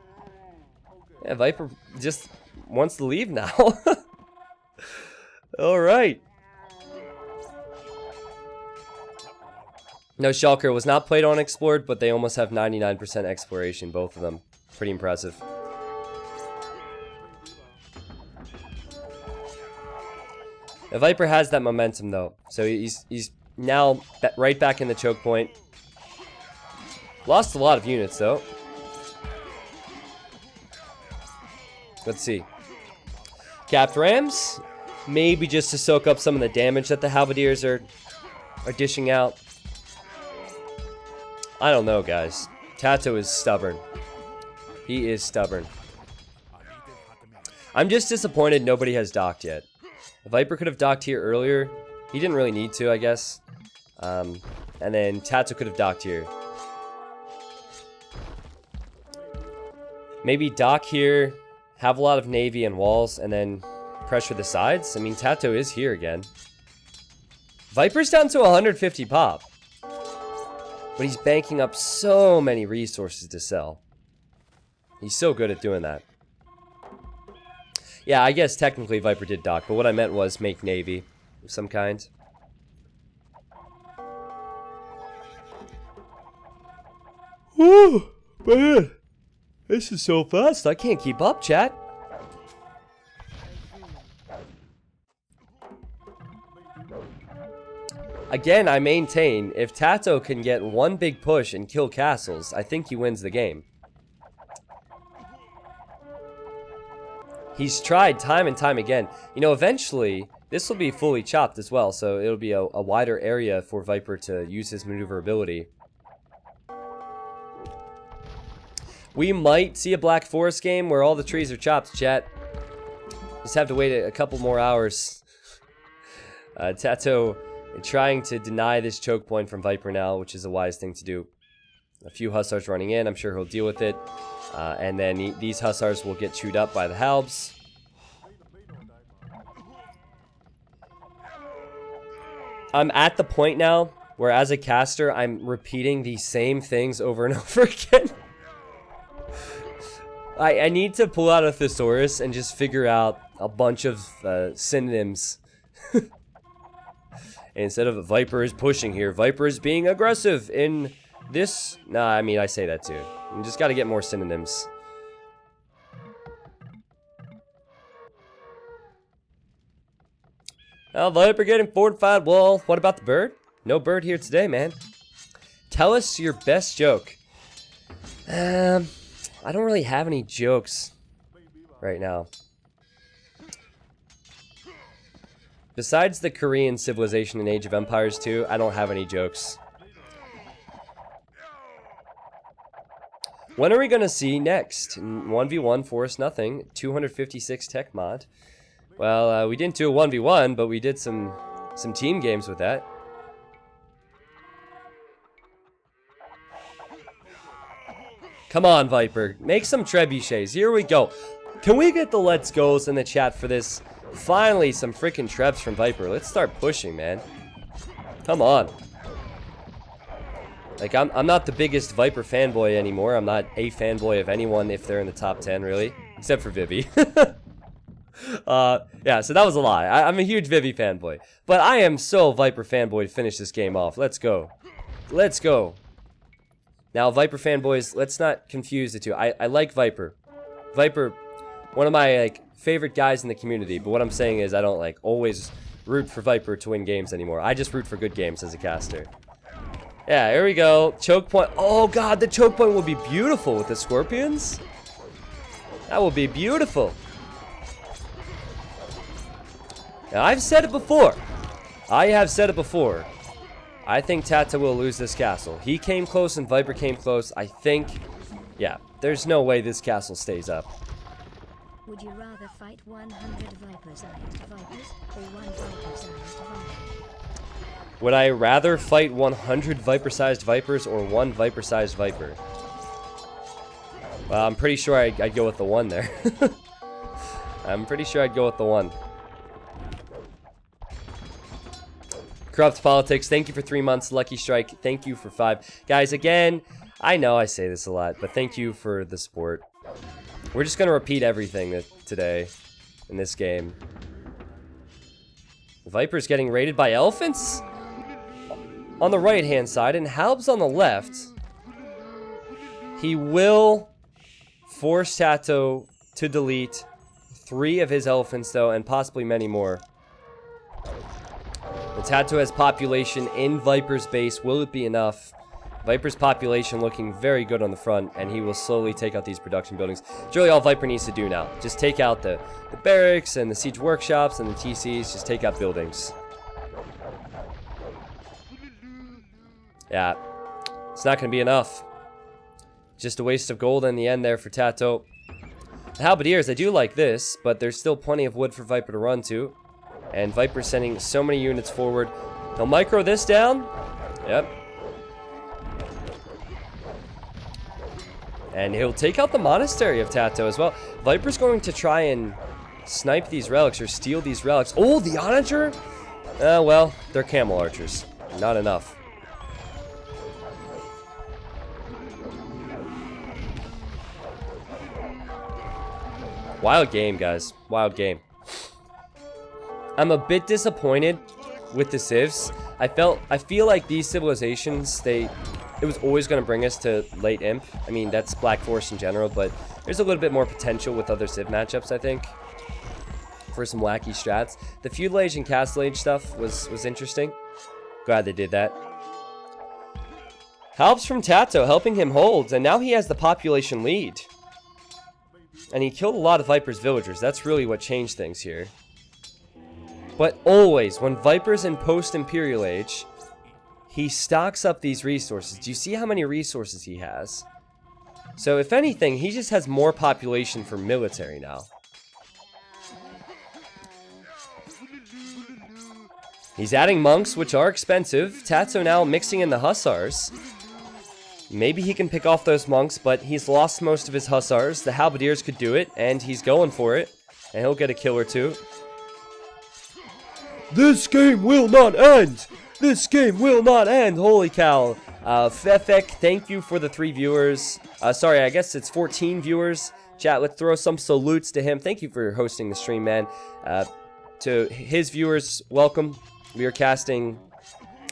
Yeah, Viper just wants to leave now. Alright. No, Shulker was not played on Explored, but they almost have 99% exploration, both of them. Pretty impressive. The Viper has that momentum, though. So he's now right back in the choke point. Lost a lot of units, though. Let's see. Capped Rams. Maybe just to soak up some of the damage that the halberdiers are dishing out. I don't know, guys. Tatoh is stubborn. He is stubborn. I'm just disappointed nobody has docked yet. Viper could have docked here earlier. He didn't really need to, I guess. And then Tatoh could have docked here. Maybe dock here, have a lot of navy and walls, and then pressure the sides. I mean, Tatoh is here again. Viper's down to 150 pop. But he's banking up so many resources to sell. He's so good at doing that. Yeah, I guess technically Viper did dock, but what I meant was make navy of some kind. Woo! Man, this is so fast, I can't keep up, chat. Again, I maintain, if Tatoh can get one big push and kill castles, I think he wins the game. He's tried time and time again. You know, eventually, this will be fully chopped as well, so it'll be a wider area for Viper to use his maneuverability. We might see a Black Forest game where all the trees are chopped, chat. Just have to wait a couple more hours. Tatoh trying to deny this choke point from Viper now, which is a wise thing to do. A few Hussars running in, I'm sure he'll deal with it. And then these Hussars will get chewed up by the Halbs. I'm at the point now where as a caster, I'm repeating the same things over and over again. I need to pull out a thesaurus and just figure out a bunch of synonyms. Instead of Viper is pushing here, Viper is being aggressive in this. Nah, I mean, I say that too. You just got to get more synonyms. Well, Viper getting fortified wall. What about the bird? No bird here today, man. Tell us your best joke. I don't really have any jokes right now. Besides the Korean civilization in Age of Empires 2, I don't have any jokes. When are we going to see next? 1v1 Forest Nothing, 256 tech mod. Well, we didn't do a 1v1, but we did some team games with that. Come on, Viper. Make some trebuchets. Here we go. Can we get the let's goes in the chat for this? Finally, some freaking trebs from Viper. Let's start pushing, man. Come on. Like, I'm not the biggest Viper fanboy anymore. I'm not a fanboy of anyone if they're in the top 10, really. Except for Vivi. Yeah, so that was a lie. I'm a huge Vivi fanboy. But I am so Viper fanboy to finish this game off. Let's go. Let's go. Now, Viper fanboys, let's not confuse the two. I like Viper. Viper, one of my, like, favorite guys in the community. But what I'm saying is I don't, like, always root for Viper to win games anymore. I just root for good games as a caster. Yeah, here we go. Choke point. Oh, God, the choke point will be beautiful with the Scorpions. That will be beautiful. Now, I've said it before. I have said it before. I think Tatoh will lose this castle. He came close and Viper came close. I think, yeah, there's no way this castle stays up. Would you rather fight 100 Viper-sized Vipers or 1 Viper-sized Viper? Would I rather fight 100 Viper-sized Vipers or 1 Viper-sized Viper? Well, I'm pretty sure I'd go with the 1 there. I'm pretty sure I'd go with the 1. Corrupt Politics, thank you for 3 months. Lucky Strike, thank you for 5. Guys, again, I know I say this a lot, but thank you for the support. We're just going to repeat everything today in this game. The Viper's getting raided by elephants on the right-hand side, and Halb's on the left. He will force Tatoh to delete 3 of his elephants, though, and possibly many more. The Tatoh has population in Viper's base. Will it be enough? Viper's population looking very good on the front, and he will slowly take out these production buildings. It's really all Viper needs to do now. Just take out the barracks and the siege workshops and the TCs. Just take out buildings. Yeah, it's not going to be enough. Just a waste of gold in the end there for Tatoh. The Halberdiers, I do like this, but there's still plenty of wood for Viper to run to. And Viper's sending so many units forward. He'll micro this down. Yep. And he'll take out the monastery of Tatoh as well. Viper's going to try and snipe these relics or steal these relics. Oh, the onager? Well, they're camel archers. Not enough. Wild game, guys. Wild game. I'm a bit disappointed with the civs. I feel like these civilizations, it was always going to bring us to late imp. I mean, that's Black Forest in general, but there's a little bit more potential with other civ matchups, I think, for some wacky strats. The feudal age and castle age stuff was interesting. Glad they did that. Helps from Tatoh, helping him hold, and now he has the population lead. And he killed a lot of Viper's villagers. That's really what changed things here. But always, when Viper's in post-Imperial Age, he stocks up these resources. Do you see how many resources he has? So if anything, he just has more population for military now. He's adding monks, which are expensive. Tatoh now mixing in the hussars. Maybe he can pick off those monks, but he's lost most of his hussars. The halberdiers could do it, and he's going for it. And he'll get a kill or two. This game will not end! This game will not end! Holy cow. Fefek, thank you for the 3 viewers. Sorry, I guess it's 14 viewers. Chat, let's throw some salutes to him. Thank you for hosting the stream, man. To his viewers, welcome. We are casting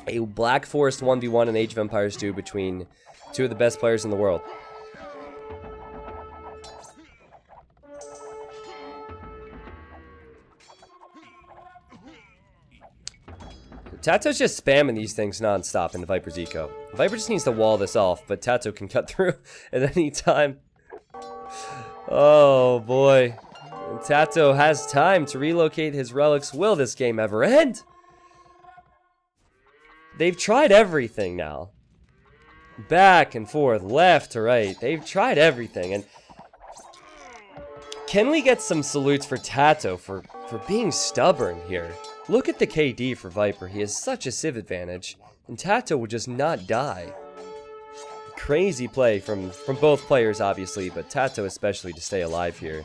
a Black Forest 1v1 in Age of Empires 2 between 2 of the best players in the world. Tato's just spamming these things non-stop in the Viper's eco. Viper just needs to wall this off, but Tatoh can cut through at any time. Oh boy. And Tatoh has time to relocate his relics. Will this game ever end? They've tried everything now. Back and forth, left to right. They've tried everything. And can we get some salutes for Tatoh for being stubborn here? Look at the KD for Viper. He has such a civ advantage. And Tatoh would just not die. Crazy play from both players, obviously, but Tatoh especially to stay alive here.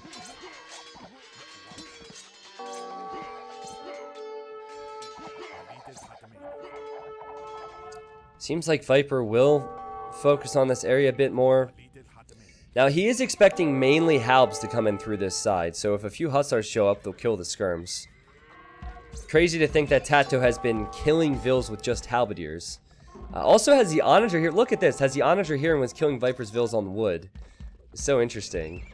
Seems like Viper will focus on this area a bit more. Now, he is expecting mainly Halbs to come in through this side, so if a few Hussars show up, they'll kill the Skirms. Crazy to think that Tatoh has been killing Vils with just Halberdiers. Also has the Onager here. Look at this. Has the Onager here and was killing Viper's Vils on wood. It's so interesting.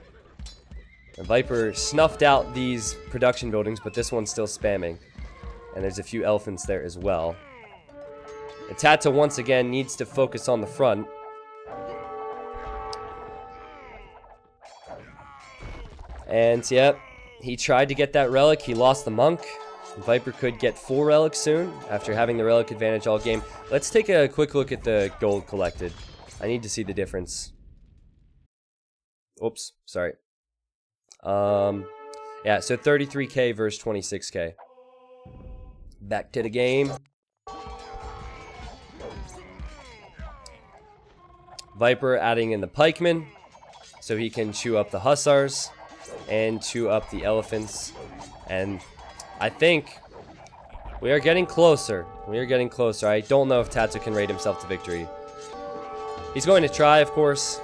And Viper snuffed out these production buildings, but this one's still spamming. And there's a few elephants there as well. And Tatoh once again needs to focus on the front. And yep, he tried to get that relic. He lost the monk. Viper could get 4 relics soon after having the relic advantage all game. Let's take a quick look at the gold collected. I need to see the difference. Oops, sorry. Yeah, so 33k versus 26k. Back to the game. Viper adding in the pikemen so he can chew up the hussars and chew up the elephants. And I think we are getting closer. We are getting closer. I don't know if Tatoh can raid himself to victory. He's going to try, of course,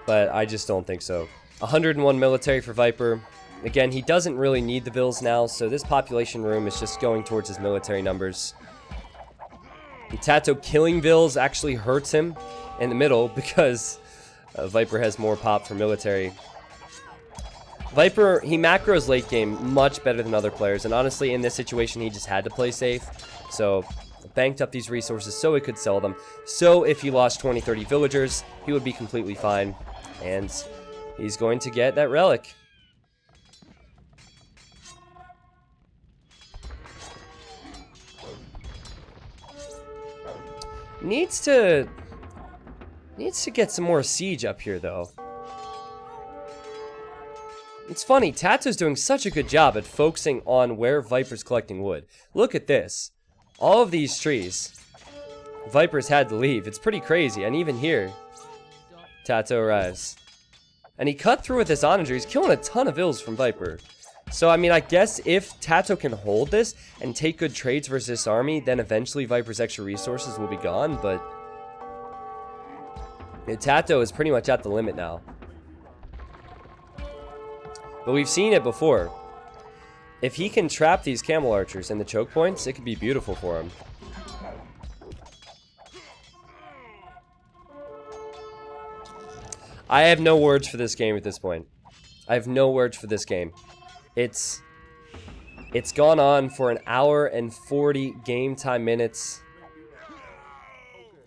but I just don't think so. 101 military for Viper. Again, he doesn't really need the Vils now, so this population room is just going towards his military numbers. And Tatoh killing Vils actually hurts him in the middle because Viper has more pop for military. Viper, he macros late game much better than other players, and honestly, in this situation, he just had to play safe. So, banked up these resources so he could sell them. So, if he lost 20-30 villagers, he would be completely fine. And he's going to get that relic. Needs to get some more siege up here, though. It's funny, Tato's doing such a good job at focusing on where Viper's collecting wood. Look at this. All of these trees, Viper's had to leave. It's pretty crazy, and even here, Tatoh arrives. And he cut through with this Onager. He's killing a ton of Vils from Viper. So, I mean, I guess if Tatoh can hold this and take good trades versus this army, then eventually Viper's extra resources will be gone, but Tatoh is pretty much at the limit now. But we've seen it before. If he can trap these camel archers in the choke points, it could be beautiful for him. I have no words for this game at this point. I have no words for this game. It's gone on for an hour and 40 game time minutes.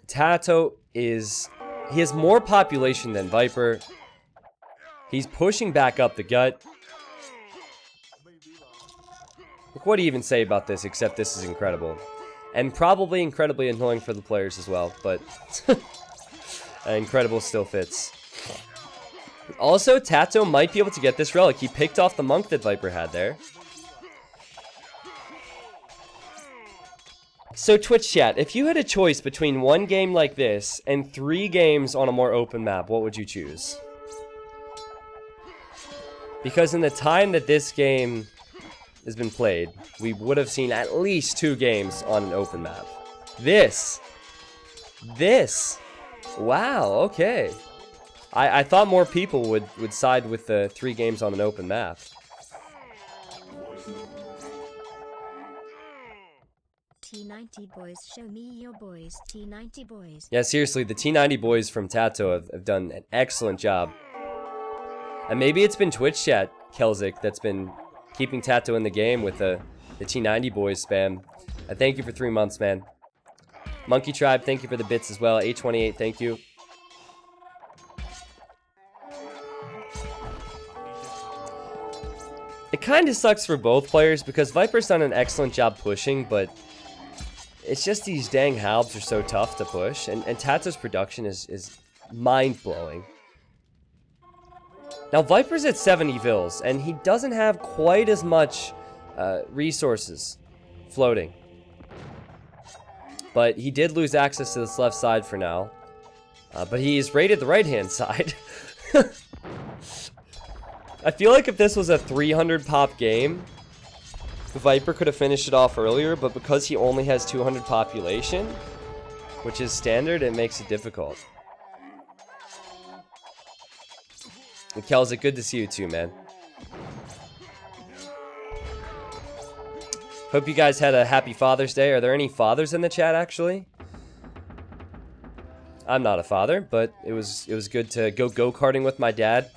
Tatoh he has more population than Viper. He's pushing back up the gut. Look, what do you even say about this except this is incredible. And probably incredibly annoying for the players as well, but incredible still fits. Also, Tatoh might be able to get this relic. He picked off the monk that Viper had there. So Twitch chat, if you had a choice between one game like this and 3 games on a more open map, what would you choose? Because in the time that this game has been played, we would have seen at least 2 games on an open map. This. Wow, okay. I thought more people would side with the 3 games on an open map. T90 boys, show me your boys. T90 boys. Yeah, seriously, the T90 boys from Tatoh have done an excellent job. And maybe it's been Twitch chat, Kelzik, that's been keeping Tatoh in the game with the T90 boys spam. Thank you for 3 months, man. Monkey Tribe, thank you for the bits as well. A28, thank you. It kind of sucks for both players because Viper's done an excellent job pushing, but it's just these dang halbs are so tough to push, and Tato's production is mind-blowing. Now, Viper's at 70 Vils, and he doesn't have quite as much resources floating. But he did lose access to this left side for now. But he's raided the right-hand side. I feel like if this was a 300 pop game, Viper could have finished it off earlier, but because he only has 200 population, which is standard, it makes it difficult. And Kelza, good to see you too, man. Hope you guys had a happy Father's Day. Are there any fathers in the chat, actually? I'm not a father, but it was good to go-karting with my dad.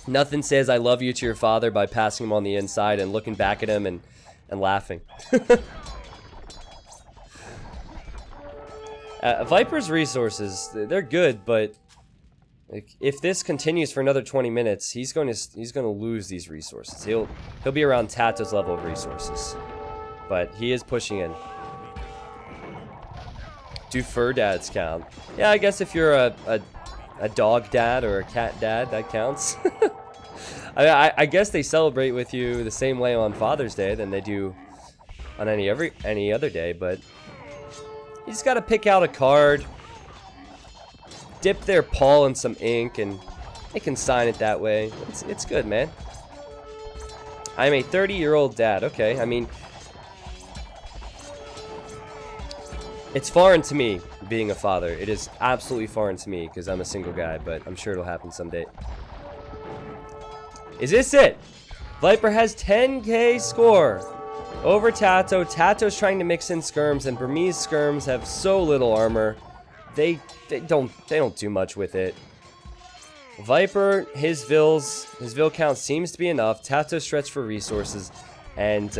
Nothing says I love you to your father by passing him on the inside and looking back at him and laughing. Viper's resources, they're good, but like, if this continues for another 20 minutes, he's going to lose these resources. He'll be around Tato's level of resources, but he is pushing in. Do fur dads count? Yeah, I guess if you're a dog dad or a cat dad, that counts. I guess they celebrate with you the same way on Father's Day than they do on any other day, but you just gotta pick out a card, dip their paw in some ink, and they can sign it that way. It's good, man. I'm a 30-year-old dad. Okay, I mean, it's foreign to me being a father. It is absolutely foreign to me because I'm a single guy, but I'm sure it'll happen someday. Is this it? Viper has 10k score over Tatoh. Tato's trying to mix in skirms, and Burmese skirms have so little armor. They don't do much with it. Viper, his Vil count seems to be enough. Tatoh stretched for resources, and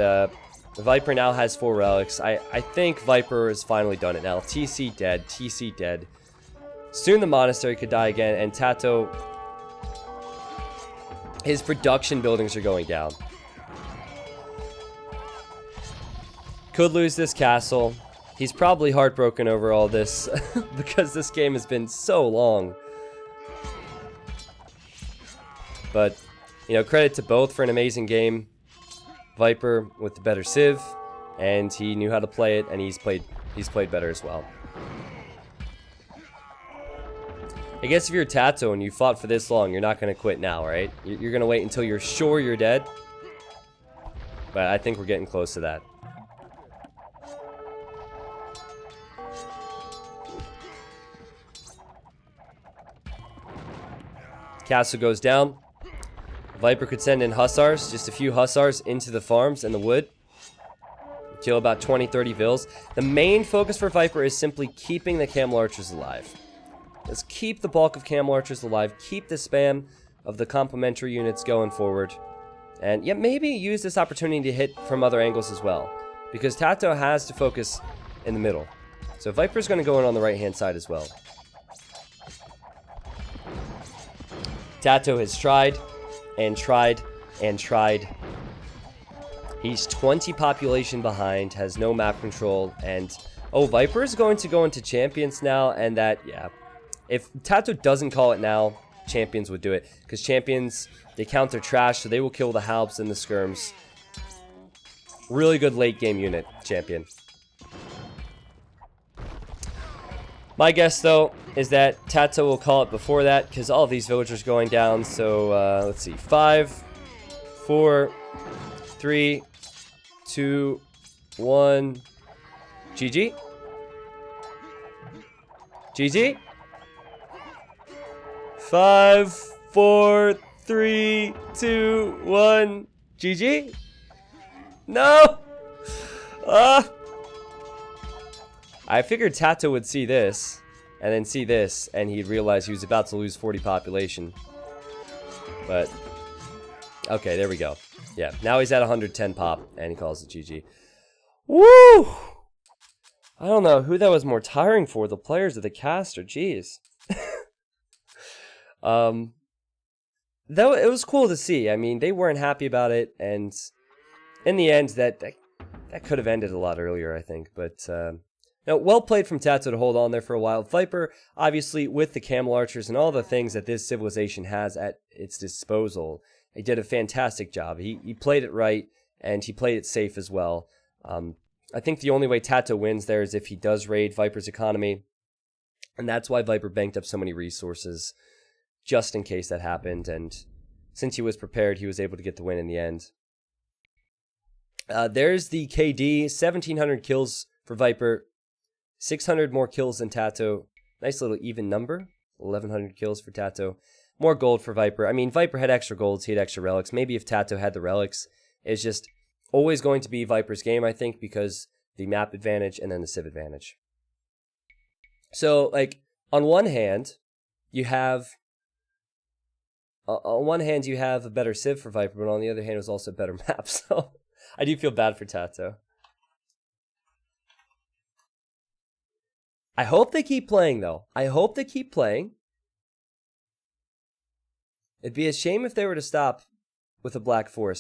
Viper now has 4 relics. I think Viper has finally done it now. TC dead. TC dead. Soon the monastery could die again, and Tatoh, his production buildings are going down. Could lose this castle. He's probably heartbroken over all this because this game has been so long. But, you know, credit to both for an amazing game. Viper with the better Civ, and he knew how to play it, and he's played better as well. I guess if you're Tatoh and you fought for this long, you're not going to quit now, right? You're going to wait until you're sure you're dead. But I think we're getting close to that. Castle goes down. Viper could send in Hussars, just a few Hussars into the farms and the wood. Kill about 20-30 Vils. The main focus for Viper is simply keeping the Camel Archers alive. Let's keep the bulk of Camel Archers alive. Keep the spam of the complementary units going forward. And yeah, maybe use this opportunity to hit from other angles as well. Because Tatoh has to focus in the middle. So Viper's going to go in on the right-hand side as well. Tatoh has tried and tried and tried. He's 20 population behind, has no map control, and oh, Viper is going to go into champions now, and that, yeah. If Tatoh doesn't call it now, champions would do it, because champions, they count their trash, so they will kill the Halbs and the skirms. Really good late game unit, champion. My guess, though, is that Tatoh will call it before that, because all of these villagers are going down. So, let's see. 5, 4, 3, 2, 1. GG? GG? 5, 4, 3, 2, 1. GG? No! I figured Tatoh would see this, and then see this, and he'd realize he was about to lose 40 population. But, okay, there we go. Yeah, now he's at 110 pop, and he calls it GG. Woo! I don't know who that was more tiring for, the players or the cast, or geez. Though it was cool to see. I mean, they weren't happy about it, and in the end, that could have ended a lot earlier, I think. But no, well played from Tatoh to hold on there for a while. Viper, obviously, with the Camel Archers and all the things that this civilization has at its disposal, he did a fantastic job. He played it right, and he played it safe as well. I think the only way Tatoh wins there is if he does raid Viper's economy, and that's why Viper banked up so many resources, just in case that happened, and since he was prepared, he was able to get the win in the end. There's the KD, 1,700 kills for Viper, 600 more kills than Tatoh. Nice little even number, 1,100 kills for Tatoh. More gold for Viper. I mean, Viper had extra golds, he had extra relics. Maybe if Tatoh had the relics, it's just always going to be Viper's game, I think, because the map advantage and then the civ advantage. So, like, on one hand, you have a better civ for Viper, but on the other hand, it was also a better map. So I do feel bad for Tatoh. I hope they keep playing, though. I hope they keep playing. It'd be a shame if they were to stop with a Black Forest.